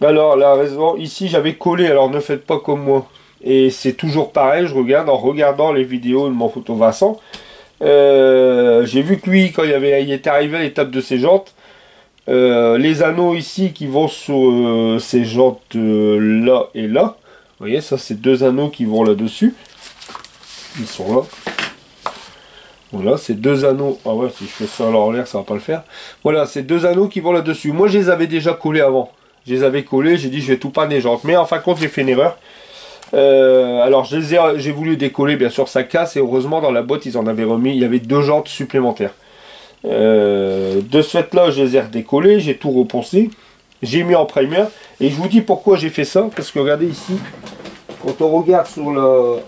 Alors la raison, ici j'avais collé, alors ne faites pas comme moi. Et c'est toujours pareil, je regarde, en regardant les vidéos de mon photo Vincent, j'ai vu que lui, quand il est arrivé à l'étape de ses jantes, les anneaux ici qui vont sur ces jantes là et là, vous voyez, ça c'est deux anneaux qui vont là-dessus. Ils sont là. Voilà, c'est deux anneaux. Ah ouais, si je fais ça en l'air, ça va pas le faire. Voilà, c'est deux anneaux qui vont là-dessus. Moi, je les avais déjà collés avant. Je les avais collés, j'ai dit je vais tout peindre les jantes. Mais en fin de compte, j'ai fait une erreur. Alors, j'ai voulu décoller, bien sûr, ça casse. Et heureusement, dans la boîte, ils en avaient remis. Il y avait deux jantes supplémentaires. De ce fait-là, je les ai redécollés. J'ai tout reponcé. J'ai mis en primer. Et je vous dis pourquoi j'ai fait ça. Parce que regardez ici, quand on regarde sur le...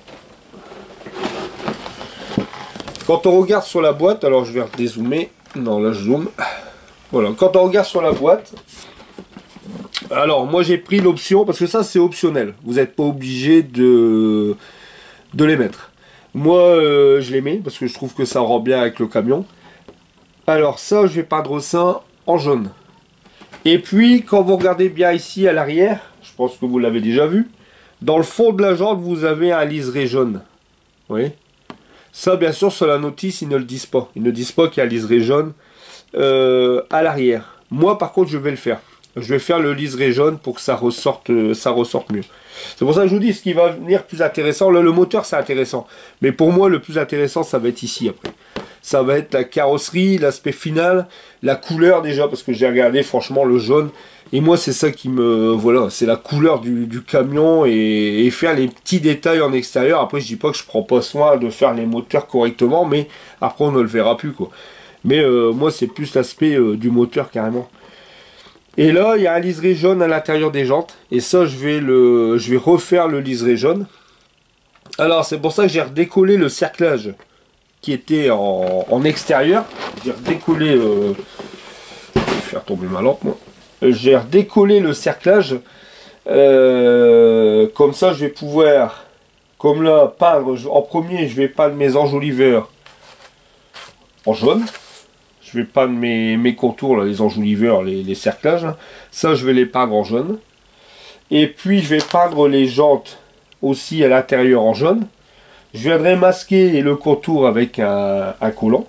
Quand on regarde sur la boîte, alors je vais dézoomer. Non, là je zoome. Voilà, quand on regarde sur la boîte, alors moi j'ai pris l'option, parce que ça c'est optionnel. Vous n'êtes pas obligé de les mettre. Moi je les mets, parce que je trouve que ça rend bien avec le camion. Alors ça, je vais peindre ça en jaune. Et puis, quand vous regardez bien ici à l'arrière, je pense que vous l'avez déjà vu, dans le fond de la jante, vous avez un liseré jaune. Vous voyez? Ça, bien sûr, sur la notice, ils ne le disent pas. Ils ne disent pas qu'il y a un liseré jaune à l'arrière. Moi, par contre, je vais le faire. Je vais faire le liseré jaune pour que ça ressorte mieux. C'est pour ça que je vous dis, ce qui va venir plus intéressant, là, le moteur, c'est intéressant. Mais pour moi, le plus intéressant, ça va être ici, après. Ça va être la carrosserie, l'aspect final, la couleur déjà, parce que j'ai regardé franchement le jaune. Et moi c'est ça qui me... Voilà, c'est la couleur du camion et faire les petits détails en extérieur. Après je dis pas que je prends pas soin de faire les moteurs correctement, mais après on ne le verra plus quoi. Mais moi c'est plus l'aspect du moteur carrément. Et là il y a un liseré jaune à l'intérieur des jantes. Et ça je vais refaire le liseré jaune. Alors c'est pour ça que j'ai redécollé le cerclage qui était en extérieur. J'ai redécollé, je vais faire tomber ma lampe moi. J'ai redécollé le cerclage, comme ça je vais pouvoir, comme là, peindre, en premier je vais peindre mes enjoliveurs en jaune. Je vais peindre mes contours, là, les enjoliveurs, les cerclages, là. Ça je vais les peindre en jaune. Et puis je vais peindre les jantes aussi à l'intérieur en jaune. Je viendrai masquer le contour avec un collant.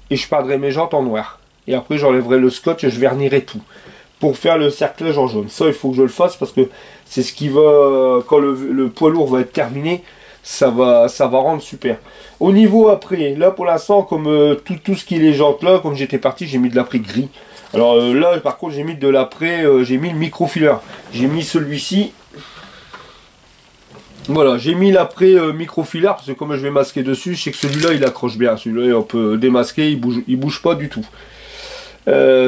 Et je peindrai mes jantes en noir. Et après j'enlèverai le scotch et je vernirai tout. Pour faire le cerclage en jaune. Ça il faut que je le fasse parce que c'est ce qui va... Quand le poids lourd va être terminé, ça va rendre super. Au niveau après, là pour l'instant, comme tout ce qui est les jantes là, comme j'étais parti, j'ai mis de l'après gris. Alors là par contre j'ai mis de l'après, j'ai mis le microfiler. J'ai mis celui-ci. Voilà, j'ai mis l'après microfiler parce que comme je vais masquer dessus, je sais que celui-là il accroche bien. Celui-là on peut démasquer, il bouge pas du tout.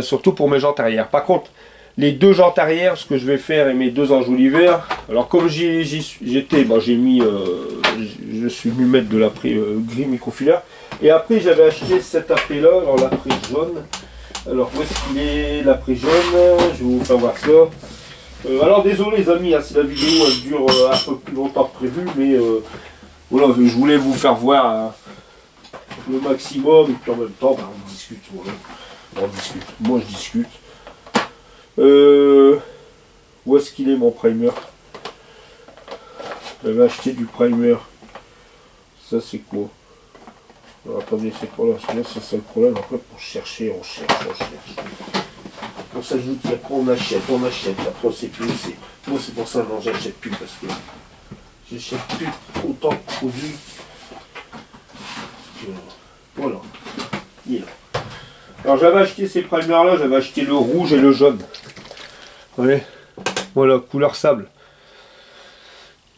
Surtout pour mes jantes arrière. Par contre, les deux jantes arrière, ce que je vais faire et mes deux enjoliveurs. Alors comme j'étais, bah, j'ai mis, je suis venu mettre de l'après gris microfiler. Et après j'avais acheté cet après là, alors l'après jaune. Alors où est-ce qu'il est l'après jaune? Je vais vous faire voir ça. Alors désolé les amis, hein, si la vidéo elle dure un peu plus longtemps que prévu, mais voilà, je voulais vous faire voir le maximum et puis en même temps bah, on discute. Voilà. On discute. Moi je discute. Où est-ce qu'il est mon primer? J'avais acheté du primer. Ça c'est quoi? Alors, attendez, c'est quoi là? C'est ça le problème. Après pour chercher, on cherche. On s'ajoute, après on achète, après on sait plus où c'est. Moi c'est pour ça non j'achète plus parce que j'achète plus autant de produits. Parce que, voilà. Il est là. Alors j'avais acheté ces primers là, j'avais acheté le rouge et le jaune. Vous voyez? Voilà, couleur sable.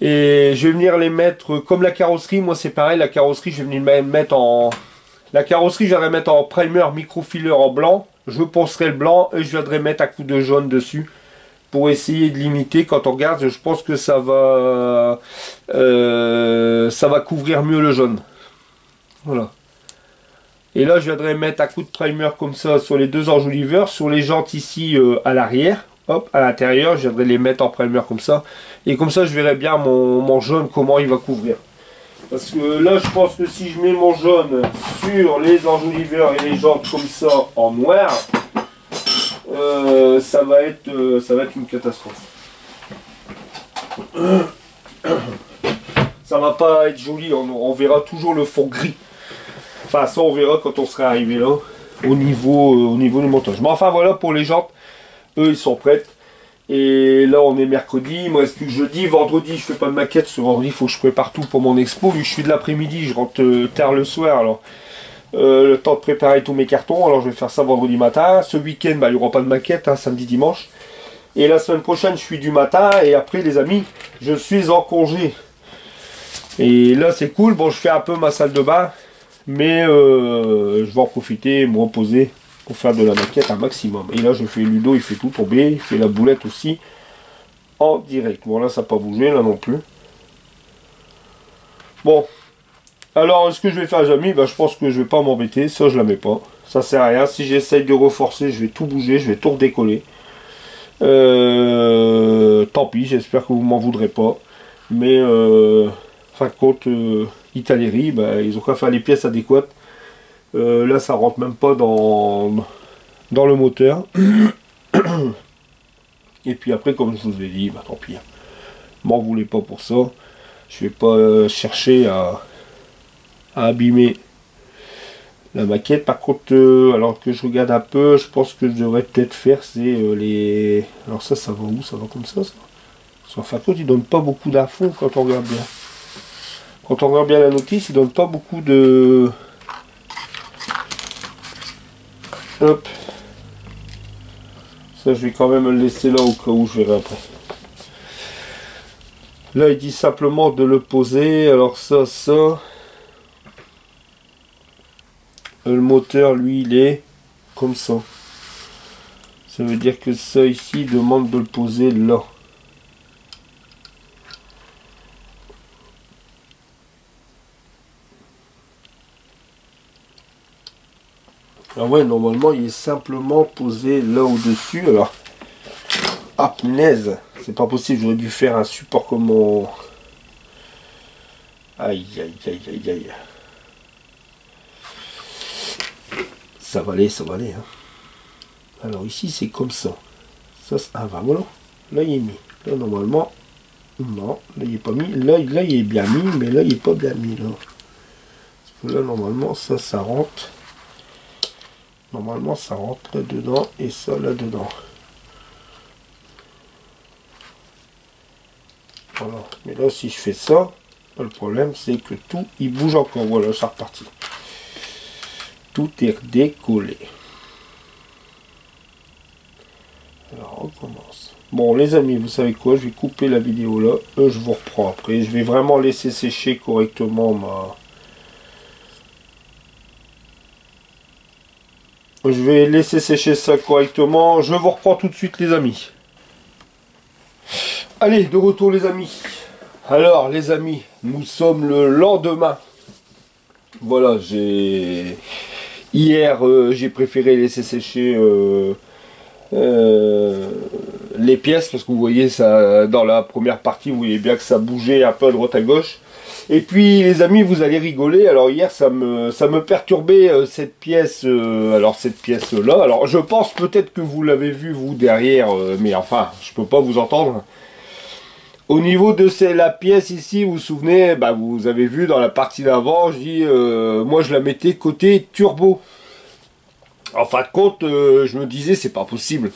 Et je vais venir les mettre comme la carrosserie, moi c'est pareil, la carrosserie je vais venir mettre en... La carrosserie je vais mettre en primer microfiler en blanc. Je poncerai le blanc et je viendrai mettre un coup de jaune dessus pour essayer de limiter. Quand on regarde, je pense que ça va couvrir mieux le jaune. Voilà. Et là, je viendrai mettre un coup de primer comme ça sur les deux enjoliveurs, sur les jantes ici à l'arrière. Hop, à l'intérieur, je viendrai les mettre en primer comme ça. Et comme ça, je verrai bien mon jaune, comment il va couvrir. Parce que là, je pense que si je mets mon jaune sur les enjoliveurs et les jantes comme ça en noir, ça va être une catastrophe. Ça va pas être joli, on verra toujours le fond gris. Enfin, ça on verra quand on sera arrivé là, au niveau du montage. Mais enfin voilà, pour les jantes, eux ils sont prêts. Et là on est mercredi, il me reste plus que jeudi, vendredi je fais pas de maquette, ce vendredi il faut que je prépare tout pour mon expo, vu que je suis de l'après-midi, je rentre tard le soir, alors le temps de préparer tous mes cartons, alors je vais faire ça vendredi matin. Ce week-end bah, il n'y aura pas de maquette, hein, samedi dimanche. Et la semaine prochaine je suis du matin, et après les amis, je suis en congé. Et là c'est cool, bon je fais un peu ma salle de bain, mais je vais en profiter, me reposer pour faire de la maquette un maximum. Et là je fais Ludo, il fait tout pour B, il fait la boulette aussi en direct. Bon là ça n'a pas bougé là non plus. Bon, Alors, ce que je vais faire, les amis, bah, je pense que je vais pas m'embêter. Ça, je la mets pas. Ça sert à rien. Si j'essaye de reforcer, je vais tout bouger, je vais tout redécoller. Tant pis, j'espère que vous m'en voudrez pas. Mais, fin de compte, Italeri, bah, ils ont qu'à faire les pièces adéquates. Là, ça rentre même pas dans le moteur. Et puis après, comme je vous ai dit, bah, tant pis. M'en voulez pas pour ça. Je vais pas chercher à abîmer la maquette. Par contre, alors que je regarde un peu, je pense que je devrais peut-être faire, c'est les... Alors ça va où? Ça va comme ça. En fin de compte, il donne pas beaucoup d'infos quand on regarde bien. Quand on regarde bien la notice, il donne pas beaucoup de... Hop. Ça, je vais quand même le laisser là au cas où je verrai après. Là, il dit simplement de le poser. Alors ça. Le moteur, lui, il est comme ça. Ça veut dire que ça ici, il demande de le poser là. Ah ouais, normalement, il est simplement posé là au-dessus. Alors, ah punaise, c'est pas possible, j'aurais dû faire un support comme mon... Aïe, aïe, aïe, aïe, aïe. Ça va aller, hein. Alors ici, c'est comme ça. Ah bah voilà, là il est mis. Là, normalement, non, là il est pas mis. Là, il est bien mis, mais là, il est pas bien mis, là. Parce que là, normalement, ça rentre. Normalement, ça rentre là-dedans et ça là-dedans. Voilà. Mais là, si je fais ça, le problème, c'est que tout, il bouge encore. Voilà, c'est reparti. Tout est décollé. Alors, on recommence. Bon, les amis, vous savez quoi? Je vais couper la vidéo là. Je vous reprends après. Je vais vraiment laisser sécher correctement ma... Je vais laisser sécher ça correctement. Je vous reprends tout de suite, les amis. Allez, de retour, les amis. Alors, les amis, nous sommes le lendemain. Voilà, hier, j'ai préféré laisser sécher les pièces, parce que vous voyez, ça, dans la première partie, vous voyez bien que ça bougeait un peu à droite à gauche. Et puis les amis, vous allez rigoler. Alors hier, ça me perturbait cette pièce. Alors cette pièce là. Alors je pense peut-être que vous l'avez vu vous derrière, mais enfin, je peux pas vous entendre. Au niveau de la pièce ici, vous vous souvenez, bah, vous avez vu dans la partie d'avant, je dis, moi je la mettais côté turbo. En fin de compte, je me disais, c'est pas possible.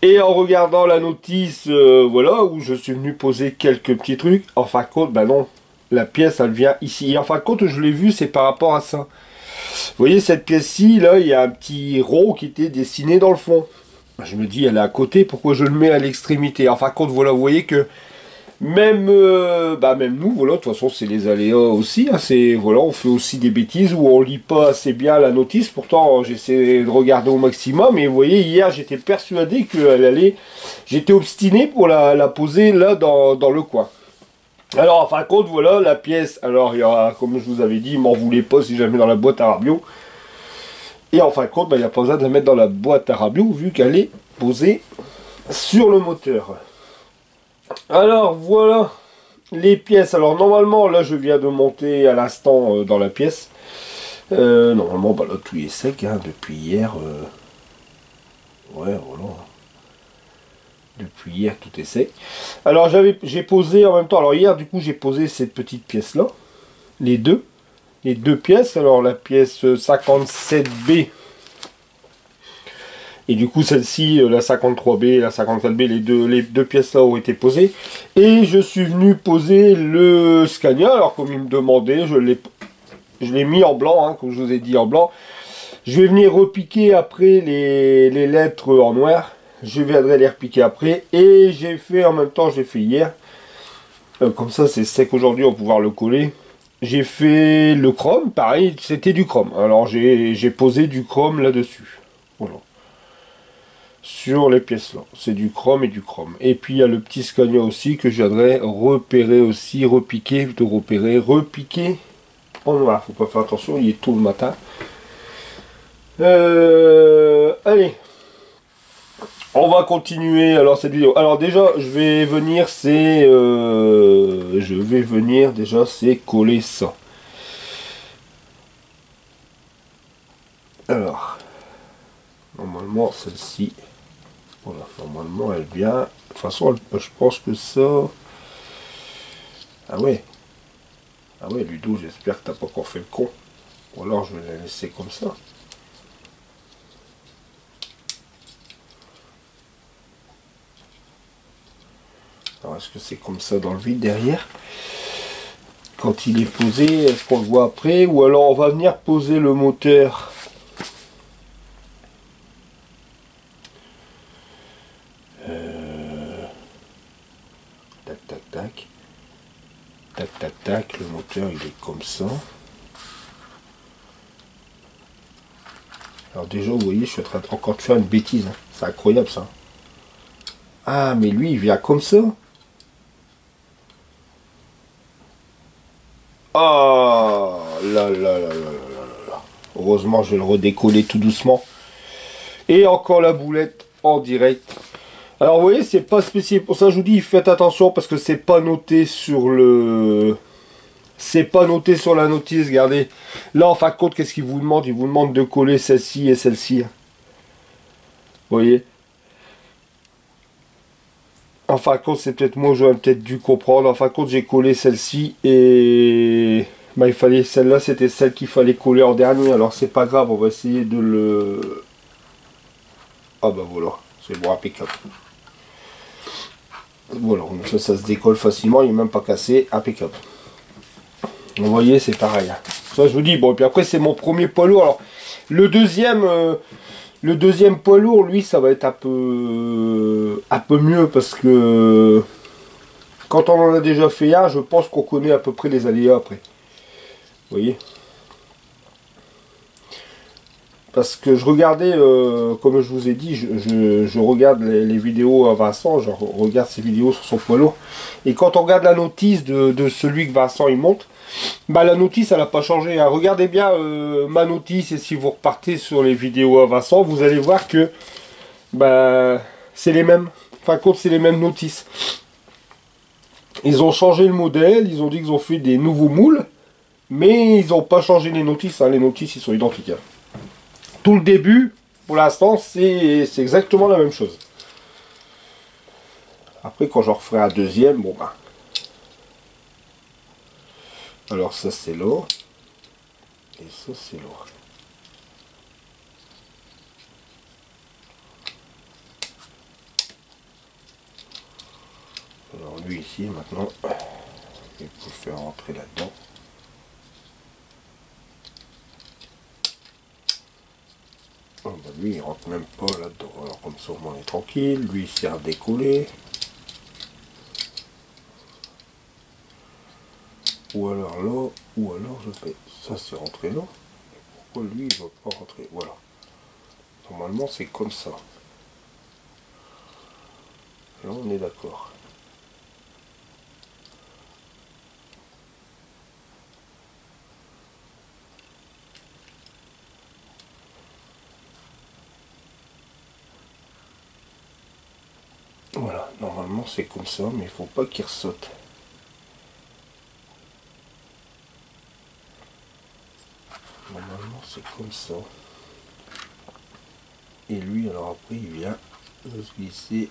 Et en regardant la notice, voilà, où je suis venu poser quelques petits trucs, en fin de compte, bah non. La pièce, elle vient ici. Et en fin de compte, je l'ai vu, c'est par rapport à ça. Vous voyez, cette pièce-ci, là, il y a un petit rond qui était dessiné dans le fond. Je me dis, elle est à côté, pourquoi je le mets à l'extrémité? En fin de compte, voilà, vous voyez que même, même nous, voilà, de toute façon, c'est les aléas aussi. Hein, voilà, on fait aussi des bêtises où on lit pas assez bien la notice. Pourtant, j'essaie de regarder au maximum. Et vous voyez, hier, j'étais persuadé qu'elle allait... J'étais obstiné pour la poser là, dans le coin. Alors, en fin de compte, voilà, la pièce, alors, il y aura, comme je vous avais dit, m'en voulez pas si jamais dans la boîte à radio. Et en fin de compte, il n'y a pas besoin de la mettre dans la boîte à radio, vu qu'elle est posée sur le moteur. Alors, voilà, les pièces. Alors, normalement, là, je viens de monter à l'instant dans la pièce. Normalement, bah là, tout est sec, hein, depuis hier. Ouais, voilà. Depuis hier, tout est sec. Alors, j'ai posé en même temps. Alors, hier, du coup, j'ai posé cette petite pièce-là. Les deux pièces. Alors, la pièce 57B. Et du coup, celle-ci, la 53B et la 54B, les deux pièces-là ont été posées. Et je suis venu poser le Scania. Alors, comme il me demandait, je l'ai mis en blanc, hein, comme je vous ai dit, en blanc. Je vais venir repiquer après les lettres en noir. Je viendrai les repiquer après. Et j'ai fait en même temps, j'ai fait hier. Comme ça, c'est sec aujourd'hui, on va pouvoir le coller. J'ai fait le chrome, pareil, c'était du chrome. Alors j'ai posé du chrome là-dessus. Voilà. Sur les pièces là. C'est du chrome et du chrome. Et puis il y a le petit Scania aussi que je viendrai repérer aussi, repiquer, plutôt repérer, repiquer. en noir. Faut pas faire attention, il est tôt le matin. Allez, on va continuer alors cette vidéo. Alors déjà, je vais venir c'est coller ça. Alors, normalement celle-ci, voilà, normalement elle vient. De toute façon, je pense que ça. Ah ouais, Ludo, j'espère que t'as pas encore fait le con. Ou alors je vais la laisser comme ça. Alors est-ce que c'est comme ça dans le vide derrière? Quand il est posé, est-ce qu'on le voit après? Ou alors on va venir poser le moteur. Tac, tac, tac. Tac, tac, tac. Le moteur, il est comme ça. Alors déjà, vous voyez, je suis en train encore de faire une bêtise. Hein. C'est incroyable, ça. Ah, mais lui, il vient comme ça. Ah, là, là, là, là, là, là, là. Heureusement, je vais le redécoller tout doucement. Et encore la boulette en direct. Alors, vous voyez, c'est pas spécial. Pour ça, je vous dis, faites attention parce que c'est pas noté sur le... C'est pas noté sur la notice, regardez. Là, en fin de compte, qu'est-ce qu'il vous demande? Il vous demande de coller celle-ci et celle-ci. Vous voyez? En fin de compte, c'est peut-être moi, j'aurais peut-être dû comprendre. En fin de compte, j'ai collé celle-ci et... Bah, il fallait... Celle-là, c'était celle qu'il fallait coller en dernier. Alors, c'est pas grave, on va essayer de le... Ah bah voilà, c'est bon, impeccable. Voilà, ça se décolle facilement, il n'est même pas cassé, impeccable. Vous voyez, c'est pareil. Ça, je vous dis, bon, et puis après, c'est mon premier poids lourd. Alors, le deuxième poids lourd, lui, ça va être un peu mieux parce que quand on en a déjà fait un, je pense qu'on connaît à peu près les aléas après. Vous voyez? Parce que je regardais, comme je vous ai dit, je regarde les vidéos à Vincent, je regarde ses vidéos sur son poids lourd. Et quand on regarde la notice de celui que Vincent il monte, bah la notice elle n'a pas changé. Hein. Regardez bien ma notice et si vous repartez sur les vidéos à Vincent, vous allez voir que bah, c'est les mêmes. Enfin, compte, c'est les mêmes notices. Ils ont changé le modèle, ils ont dit qu'ils ont fait des nouveaux moules, mais ils n'ont pas changé les notices. Hein. Les notices ils sont identiques. Hein. Tout le début, pour l'instant, c'est exactement la même chose. Après, quand j'en referai un deuxième, bon ben. Alors ça c'est là. Et ça c'est là. Alors lui ici, maintenant, il faut le faire rentrer là-dedans. Oh, ben lui, il rentre même pas là-dedans. Alors comme ça, on est tranquille. Lui, il sert à décoller. Ou alors là, ou alors je fais ça, c'est rentré là. Pourquoi lui, il va pas rentrer? Voilà. Normalement, c'est comme ça. Là, on est d'accord. Voilà, normalement c'est comme ça, mais il faut pas qu'il ressaute. Normalement c'est comme ça. Et lui, alors après, il vient se glisser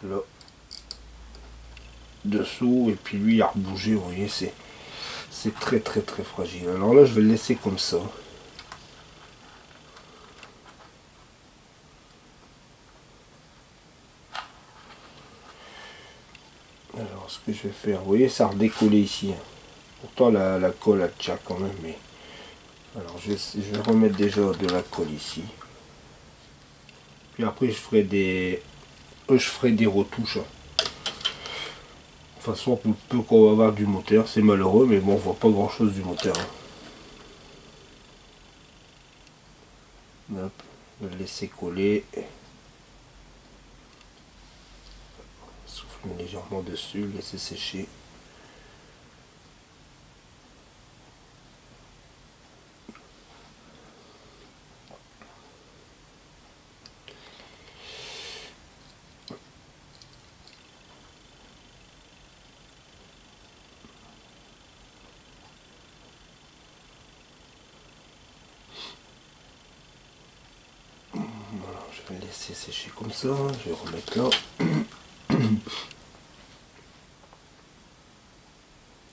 là dessous, et puis lui, il a rebougé, vous voyez, c'est très très très fragile. Alors là, je vais le laisser comme ça. Alors, ce que je vais faire, vous voyez, ça a redécollé ici. Pourtant, la colle a tcha quand même, mais... Alors, je vais remettre déjà de la colle ici. Puis après, je ferai des retouches. De toute façon, pour le peu qu'on va avoir du moteur, c'est malheureux, mais bon, on voit pas grand chose du moteur. Hop, je vais le laisser coller. Souffle Je mets légèrement dessus, laisser sécher. Voilà, je vais laisser sécher comme ça, je vais remettre là.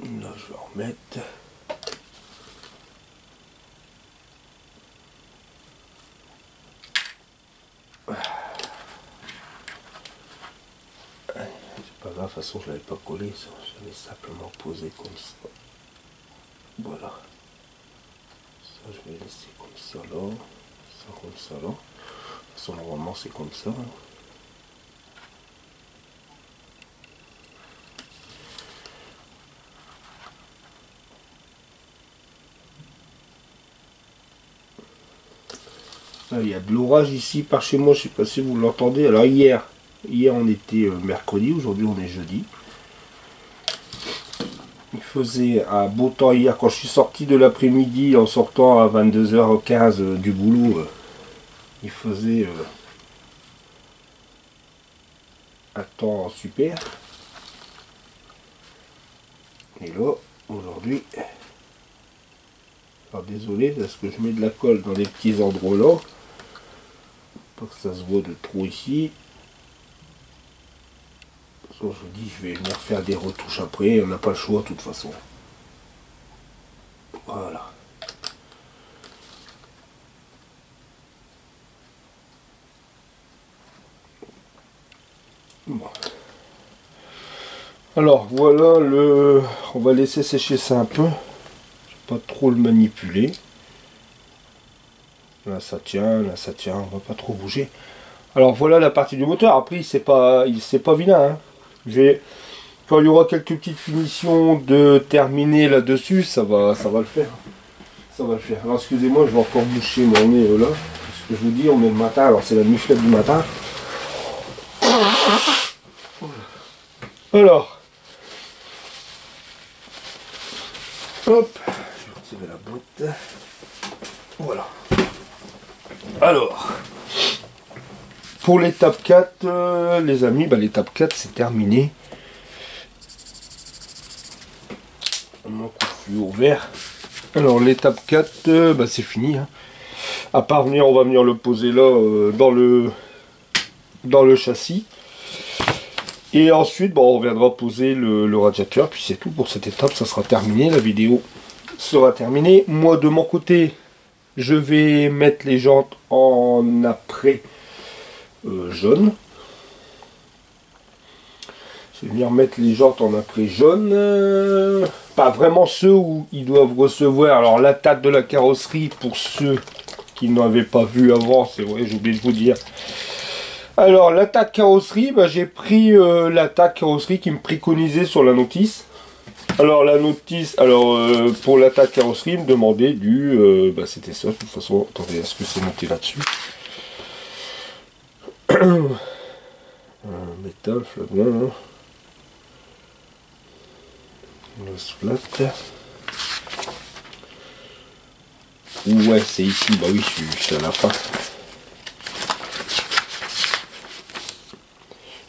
Là, je vais remettre. C'est pas grave, de toute façon, je l'avais pas collé, ça. Je l'avais simplement posé comme ça. Voilà. Ça, je vais laisser comme ça là. Ça, comme ça là. De toute façon, normalement, c'est comme ça. Là, il y a de l'orage ici par chez moi, je sais pas si vous l'entendez. Alors hier on était mercredi, aujourd'hui on est jeudi. Il faisait un beau temps hier quand je suis sorti de l'après-midi en sortant à 22h15 du boulot. Il faisait un temps super. Et là, aujourd'hui, alors désolé parce que je mets de la colle dans les petits endroits là. Pas que ça se voit de trop ici. Je vous dis, je vais venir faire des retouches après, on n'a pas le choix de toute façon. Voilà. Bon. Alors voilà le... On va laisser sécher ça un peu. Je vais pas trop le manipuler. Là ça tient, on va pas trop bouger. Alors voilà la partie du moteur. Après c'est pas vilain. Hein. Quand il y aura quelques petites finitions de terminer là-dessus, ça va le faire. Ça va le faire. Alors excusez-moi, je vais encore moucher mon nez là. Parce que je vous dis, on est le matin, alors c'est la muflette du matin. Alors. Hop. Je vais retirer la boîte. Voilà. Alors. Pour l'étape 4, les amis, l'étape 4 c'est terminé. Mon coup de fluo vert. Alors l'étape 4, c'est fini. Hein. À part venir, on va venir le poser là dans le châssis. Et ensuite, on viendra poser le radiateur. Puis c'est tout pour cette étape, ça sera terminé. La vidéo sera terminée. Moi de mon côté, je vais mettre les jantes en après jaune. Je vais venir mettre les jantes en après jaune. Pas vraiment ceux où ils doivent recevoir. Alors la tête de la carrosserie, pour ceux qui n'avaient pas vu avant, c'est vrai, j'ai oublié de vous dire. Alors la tête carrosserie, j'ai pris la tête carrosserie qui me préconisait sur la notice. Alors la notice, pour la tête carrosserie, il me demandait du... c'était ça, de toute façon, attendez, est-ce que c'est noté là-dessus? Métal, flagon... Le splat. Ouais, c'est ici. Bah oui, je suis à la fin.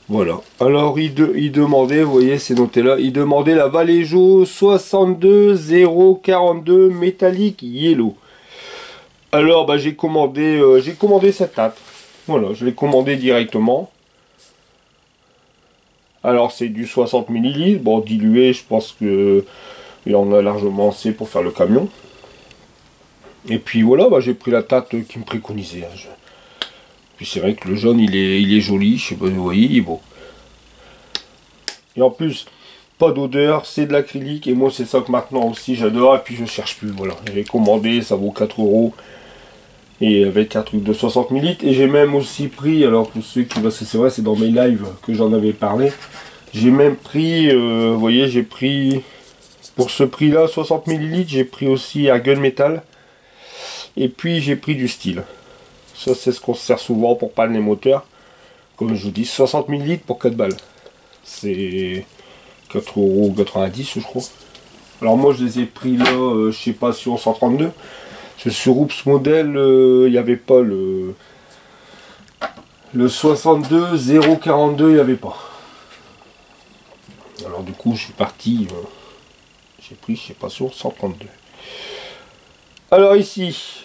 Voilà. Alors, il demandait, vous voyez, c'est noté là, il demandait la Vallejo 62042 métallique yellow. Alors, j'ai commandé cette tâte. Voilà, je l'ai commandé directement. Alors c'est du 60 ml, bon dilué, je pense que il en a largement assez pour faire le camion. Et puis voilà, j'ai pris la tâte qui me préconisait. Hein. Puis c'est vrai que le jaune il est joli, je sais pas si vous voyez, il est beau. Et en plus, pas d'odeur, c'est de l'acrylique, et moi c'est ça que maintenant aussi j'adore, et puis je cherche plus, voilà. J'ai commandé, ça vaut 4 €. Et avec un truc de 60 ml. Et j'ai même aussi pris, alors pour ceux qui... c'est vrai, c'est dans mes lives que j'en avais parlé. J'ai même pris, vous voyez, j'ai pris, pour ce prix-là, 60 ml, j'ai pris aussi un gunmetal. Et puis j'ai pris du steel. Ça, c'est ce qu'on se sert souvent pour panne les moteurs. Comme je vous dis, 60 ml pour 4 balles. C'est 4,90 € je crois. Alors moi je les ai pris là, je sais pas sur 132. Parce que sur Oops Model, il n'y avait pas le 62 042, il n'y avait pas. Alors du coup je suis parti, j'ai pris, je sais pas sur 132. Alors ici,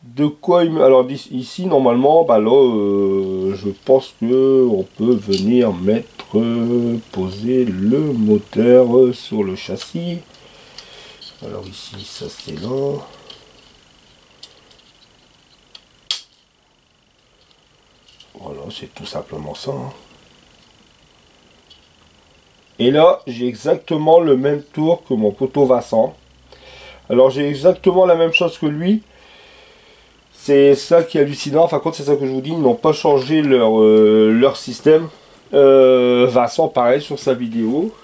de quoi il me... Alors ici normalement, bah là, je pense que on peut venir mettre, poser le moteur sur le châssis. Alors ici, ça c'est là. Voilà, c'est tout simplement ça. Hein. Et là, j'ai exactement le même tour que mon poteau Vincent. Alors j'ai exactement la même chose que lui. C'est ça qui est hallucinant. Enfin, contre, c'est ça que je vous dis. Ils n'ont pas changé leur système. Vincent, pareil sur sa vidéo.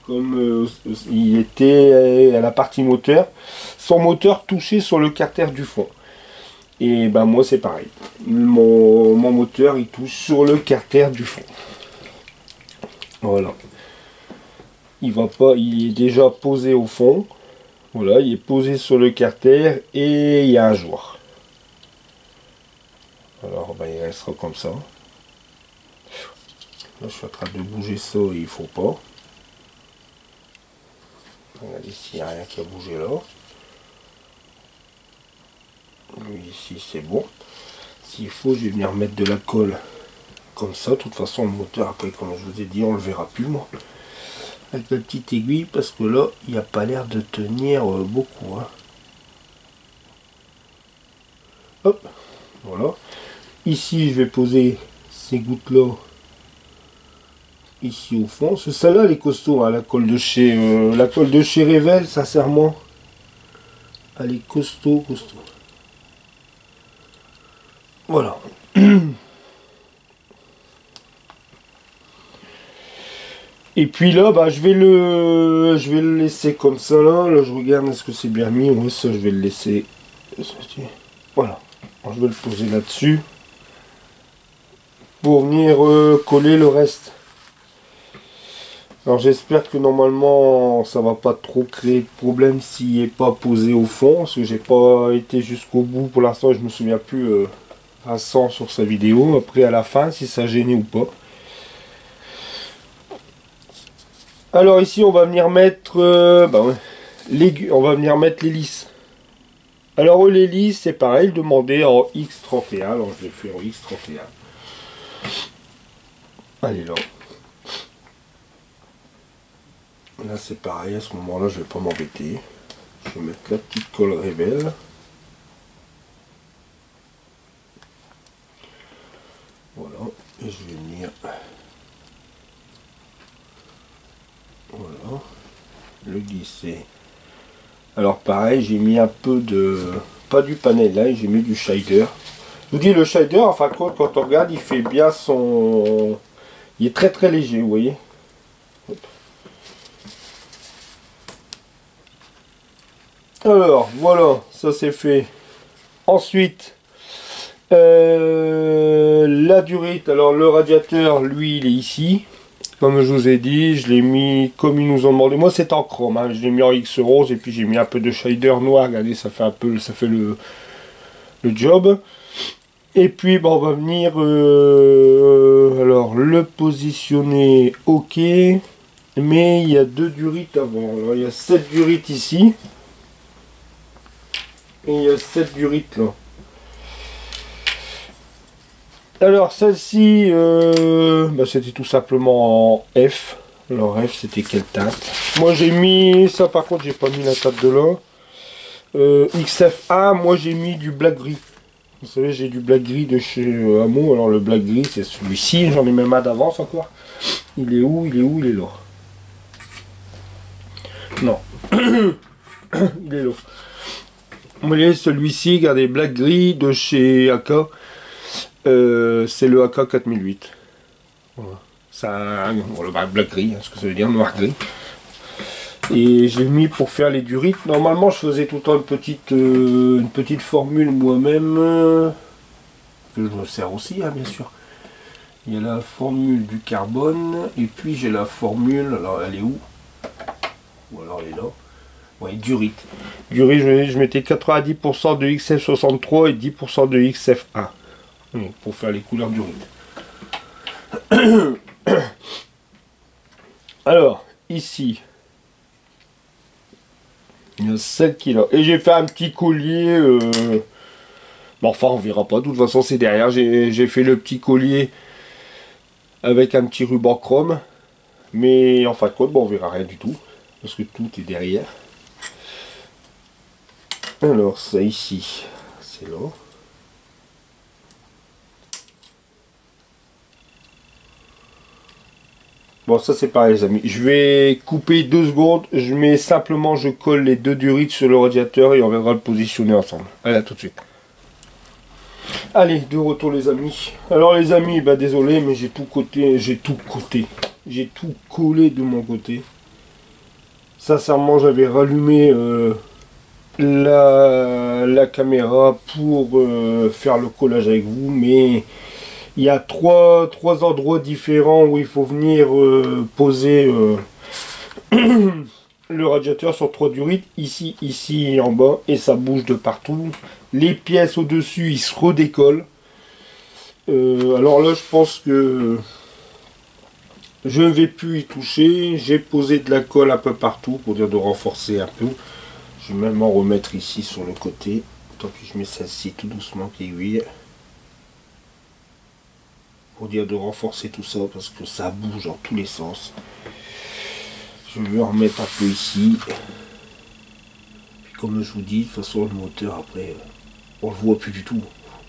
Comme il était à la partie moteur. Son moteur touché sur le carter du fond. Et ben moi c'est pareil. Mon moteur il touche sur le carter du fond. Voilà. Il va pas. Il est déjà posé au fond. Voilà, il est posé sur le carter et il y a un jour. Alors ben, il restera comme ça. Là je suis en train de bouger ça, il faut pas. Regardez s'il n'y a rien qui a bougé là. Lui ici c'est bon. S'il faut, je vais venir mettre de la colle comme ça. De toute façon le moteur après comme je vous ai dit on le verra plus moi. Avec la petite aiguille parce que là il n'y a pas l'air de tenir beaucoup. Hein. Hop, voilà. Ici je vais poser ces gouttes là ici au fond. Celle-là elle est costaud, hein, la colle de chez Revel, sincèrement. Elle est costaud. Voilà. Et puis là, bah, je vais le laisser comme ça là. Là, je regarde est-ce que c'est bien mis. Oui, ça, je vais le laisser. Voilà. Alors, je vais le poser là-dessus pour venir coller le reste. Alors, j'espère que normalement, ça va pas trop créer de problème s'il n'est pas posé au fond, parce que j'ai pas été jusqu'au bout pour l'instant. Je me souviens plus à 100 sur sa vidéo. Après, à la fin, si ça gênait ou pas. Alors ici on va venir mettre on va venir mettre l'hélice. Alors l'hélice c'est pareil, demandé en X31. Alors je l'ai fait en X31. Allez là. Là c'est pareil, à ce moment là je vais pas m'embêter. Je vais mettre la petite colle Revel. Voilà. Et je vais venir. Voilà, le glisser. Alors pareil, j'ai mis un peu de, pas du panel là, j'ai mis du shader. Je vous dis le shader, enfin quand on regarde, il fait bien son, il est très très léger, vous voyez. Hop. Alors voilà, ça c'est fait. Ensuite, la durite. Alors le radiateur, lui, il est ici. Comme je vous ai dit, je l'ai mis comme ils nous ont demandé. Moi, c'est en chrome. Hein. Je l'ai mis en X rose et puis j'ai mis un peu de shader noir. Regardez, ça fait un peu, ça fait le job. Et puis, bon, on va venir, alors le positionner. Ok, mais il y a 2 durites avant. Alors, il y a 7 durites ici et il y a 7 durites là. Alors celle-ci, c'était tout simplement en F. Alors F c'était quelle teinte? Moi j'ai mis, ça par contre j'ai pas mis la teinte de là. XF1, moi j'ai mis du black gris. Vous savez j'ai du black gris de chez Amo. Alors le black gris c'est celui-ci, j'en ai même un d'avance encore. Il est où? Il est là. Non. Il est là. Vous voyez celui-ci, regardez, black gris de chez AK. C'est le AK 4008. Voilà. Ça, le black gris, hein, ce que ça veut dire, noir gris. Et je l'ai mis pour faire les durites. Normalement, je faisais tout le temps une petite formule moi-même. Que je me sers aussi, hein, bien sûr. Il y a la formule du carbone, et puis j'ai la formule, alors elle est où? Ou alors elle est là. Ouais, Durit. Durit, je mettais 90% de XF63 et 10% de XF1. Pour faire les couleurs Durit. Alors, ici, il y a 7 qui est là. Et j'ai fait un petit collier. Bon, enfin, on verra pas. De toute façon, c'est derrière. J'ai fait le petit collier avec un petit ruban chrome. Mais en fin de compte, bon, on verra rien du tout. Parce que tout est derrière. Alors, ça ici, c'est là. Bon, ça c'est pareil les amis. Je vais couper 2 secondes. Je colle les deux durites sur le radiateur et on viendra le positionner ensemble. Allez, à tout de suite. Allez, de retour les amis. Alors les amis, bah désolé, mais j'ai tout collé de mon côté. Sincèrement, j'avais rallumé la caméra pour faire le collage avec vous, mais il y a trois endroits différents où il faut venir poser le radiateur sur 3 durites, ici, ici et en bas, et ça bouge de partout. Les pièces au-dessus, ils se redécollent. Alors là, je pense que je ne vais plus y toucher. J'ai posé de la colle un peu partout pour dire de renforcer un peu. Je vais même en remettre ici sur le côté. Tant que je mets celle-ci tout doucement qui aiguille. Pour dire de renforcer tout ça parce que ça bouge dans tous les sens. Je vais en remettre un peu ici. Puis comme je vous dis, de toute façon le moteur après on le voit plus du tout.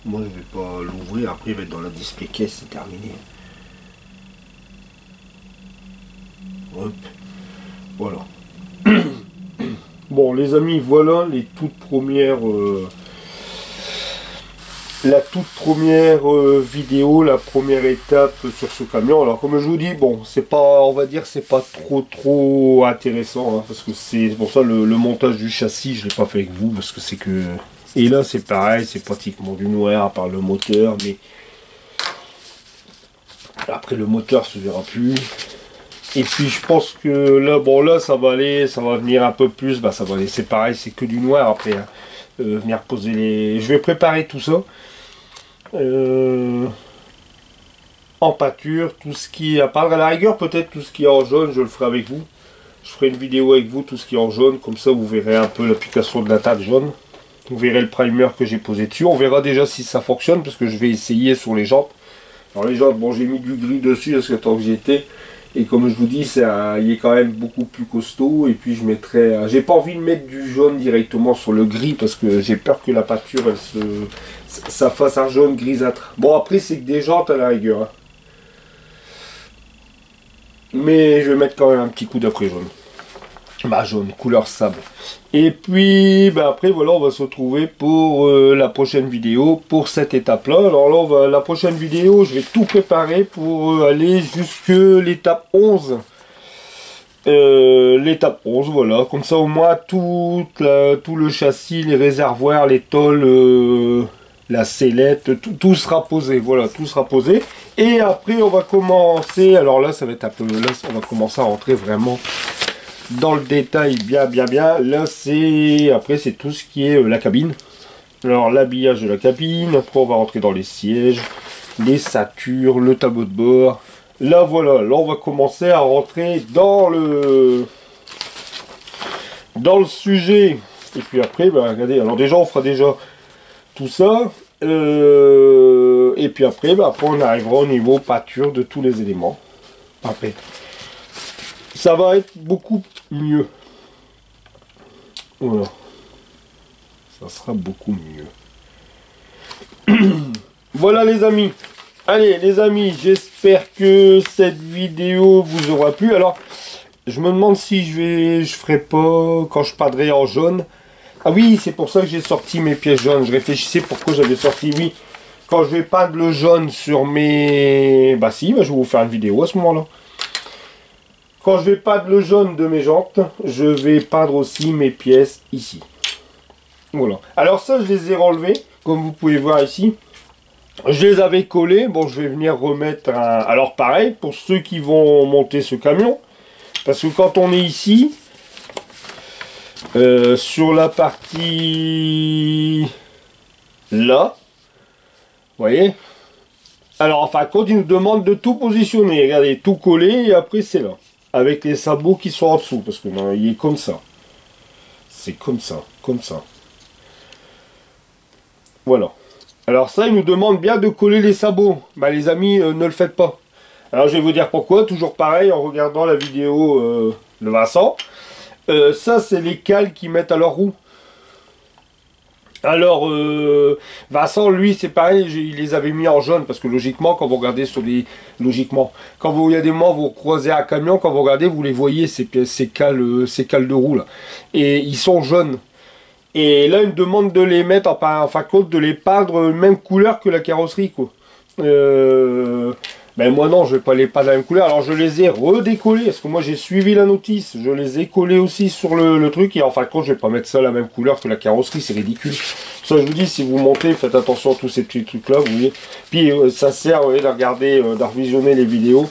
Moi je vais pas l'ouvrir, après il va être dans la display case, c'est terminé. Hop. Voilà. Bon les amis, voilà les toutes premières la toute première vidéo, la première étape sur ce camion. Alors comme je vous dis, bon, c'est pas, on va dire, c'est pas trop intéressant, hein, parce que c'est pour ça le montage du châssis, je l'ai pas fait avec vous, parce que c'est que... Et là c'est pareil, c'est pratiquement du noir à part le moteur, mais après le moteur se verra plus. Et puis je pense que là, bon là ça va aller, ça va venir un peu plus, bah ça va aller, c'est pareil, c'est que du noir après. Hein. Venir poser les... Je vais préparer tout ça. En pâture, tout ce qui est à part à la rigueur, peut-être tout ce qui est en jaune, je le ferai avec vous. Je ferai une vidéo avec vous, tout ce qui est en jaune, comme ça vous verrez un peu l'application de la table jaune. Vous verrez le primer que j'ai posé dessus. On verra déjà si ça fonctionne, parce que je vais essayer sur les jantes. Alors les jantes, bon j'ai mis du gris dessus parce que tant que j'y étais. Et comme je vous dis, il est quand même beaucoup plus costaud. Et puis je mettrai... j'ai pas envie de mettre du jaune directement sur le gris parce que j'ai peur que la pâture, ça fasse un jaune grisâtre. Bon après c'est que des jantes à la rigueur. Hein. Mais je vais mettre quand même un petit coup d'après jaune. Bah jaune, couleur sable. Et puis bah après voilà, on va se retrouver pour la prochaine vidéo, pour cette étape là. Alors là la prochaine vidéo, je vais tout préparer pour aller jusque l'étape 11. L'étape 11, voilà, comme ça au moins tout le châssis, les réservoirs, les tôles, la sellette, tout sera posé, voilà, tout sera posé. Et après on va commencer, alors là ça va être un peu, là on va commencer à rentrer vraiment dans le détail bien. Là c'est, après c'est tout ce qui est la cabine. Alors l'habillage de la cabine, après on va rentrer dans les sièges, les ceintures, le tableau de bord. Là voilà, là on va commencer à rentrer dans le sujet. Et puis après, bah, regardez, alors déjà on fera déjà tout ça. Et puis après, bah, après on arrivera au niveau pâture de tous les éléments. Après, ça va être beaucoup mieux. Voilà. Ça sera beaucoup mieux. Voilà les amis. Allez les amis, j'espère que cette vidéo vous aura plu. Alors, je me demande si je ferai pas quand je padrerai en jaune. Ah oui, c'est pour ça que j'ai sorti mes pièces jaunes. Je réfléchissais pourquoi j'avais sorti, oui. Quand je vais peindre le jaune sur mes... Bah si, bah, je vais vous faire une vidéo à ce moment-là. Quand je vais peindre le jaune de mes jantes, je vais peindre aussi mes pièces ici. Voilà. Alors ça, je les ai relevées, comme vous pouvez voir ici. Je les avais collés. Bon, je vais venir remettre un... Alors pareil, pour ceux qui vont monter ce camion. Parce que quand on est ici, sur la partie... Là. Vous voyez? Alors, en fin de compte, il nous demande de tout positionner. Regardez, tout coller et après c'est là. Avec les sabots qui sont en dessous. Parce que non, il est comme ça. C'est comme ça, comme ça. Voilà. Alors ça, il nous demande bien de coller les sabots. Bah les amis, ne le faites pas. Alors je vais vous dire pourquoi. Toujours pareil, en regardant la vidéo de Vincent. Ça, c'est les cales qu'ils mettent à leur roue. Alors, Vincent, lui, c'est pareil, il les avait mis en jaune, parce que logiquement, quand vous regardez sur des... Logiquement, quand il y a des moments, vous croisez un camion, quand vous regardez, vous les voyez, ces cales de roue, là. Et ils sont jaunes. Et là, il me demande de les mettre, en fin de compte, de les peindre même couleur que la carrosserie, quoi. Ben moi non, je vais pas les peindre de la même couleur. Alors je les ai redécollés, parce que moi j'ai suivi la notice. Je les ai collés aussi sur le truc. Et en fin de compte, je vais pas mettre ça la même couleur que la carrosserie, c'est ridicule. Ça, je vous dis, si vous montez, faites attention à tous ces petits trucs-là, vous voyez. Puis ça sert, vous voyez, de regarder, de revisionner les vidéos.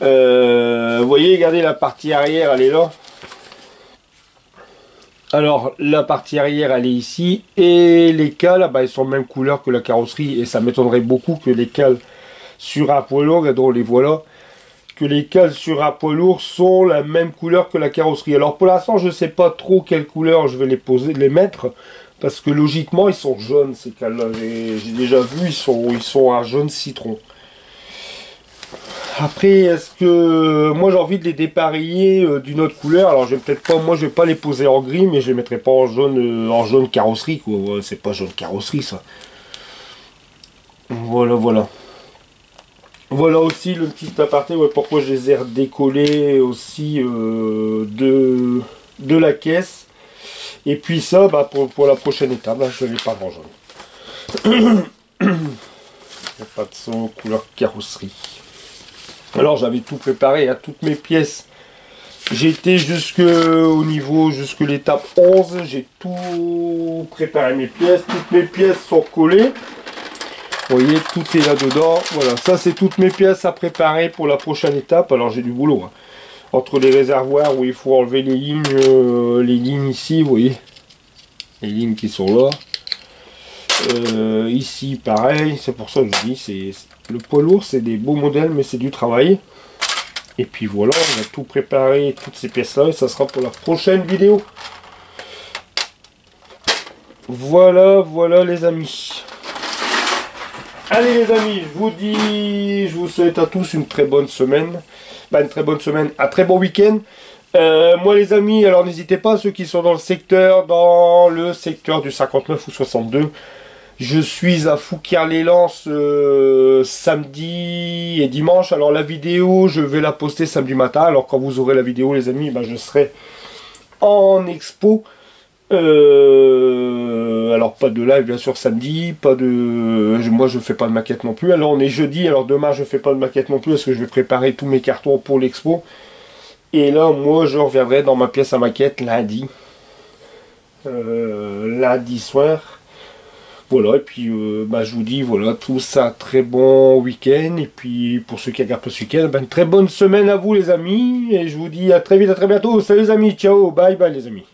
Vous voyez, regardez, la partie arrière, elle est là. Alors, la partie arrière, elle est ici. Et les cales, bah, elles sont même couleur que la carrosserie. Et ça m'étonnerait beaucoup que les cales sur un poids lourd, et donc les voilà, que les cales sur un poids lourd sont la même couleur que la carrosserie. Alors, pour l'instant, je ne sais pas trop quelle couleur je vais les mettre. Parce que logiquement, ils sont jaunes, ces cales-là. J'ai déjà vu, ils sont un jaune citron. Après, est-ce que moi j'ai envie de les dépareiller d'une autre couleur? Alors je vais peut-être pas, moi je vais pas les poser en gris, mais je les mettrai pas en jaune carrosserie, quoi. Ouais, c'est pas jaune carrosserie ça. Voilà, voilà. Voilà aussi le petit aparté, ouais, pourquoi je les ai redécollés aussi de la caisse. Et puis ça, bah, pour la prochaine étape, bah, je vais pas en jaune. Il n'y a pas de son couleur carrosserie. Alors j'avais tout préparé à toutes mes pièces. J'étais jusque l'étape 11. J'ai tout préparé mes pièces. Toutes mes pièces sont collées. Vous voyez, tout est là-dedans. Voilà, ça c'est toutes mes pièces à préparer pour la prochaine étape. Alors j'ai du boulot. Hein. Entre les réservoirs où il faut enlever les lignes ici, vous voyez. Les lignes qui sont là. Ici pareil, c'est pour ça que je dis, le poids lourd c'est des beaux modèles mais c'est du travail. Et puis voilà, on a tout préparé, toutes ces pièces là, et ça sera pour la prochaine vidéo. Voilà, voilà les amis. Allez les amis, je vous souhaite à tous une très bonne semaine. Bah, une très bonne semaine, un très bon week-end. Moi les amis, alors n'hésitez pas, ceux qui sont dans le secteur du 59 ou 62, je suis à Fouquier-les-Lances samedi et dimanche. Alors la vidéo, je vais la poster samedi matin. Alors quand vous aurez la vidéo les amis, ben, je serai en expo. Alors pas de live bien sûr samedi, moi je fais pas de maquette non plus. Alors on est jeudi, alors demain je fais pas de maquette non plus parce que je vais préparer tous mes cartons pour l'expo. Et là moi je reviendrai dans ma pièce à maquette lundi. Lundi soir. Voilà, et puis bah, je vous dis, voilà, tout ça, très bon week-end. Et puis pour ceux qui regardent ce week-end, bah, une très bonne semaine à vous les amis. Et je vous dis à très vite, à très bientôt. Salut les amis, ciao, bye bye les amis.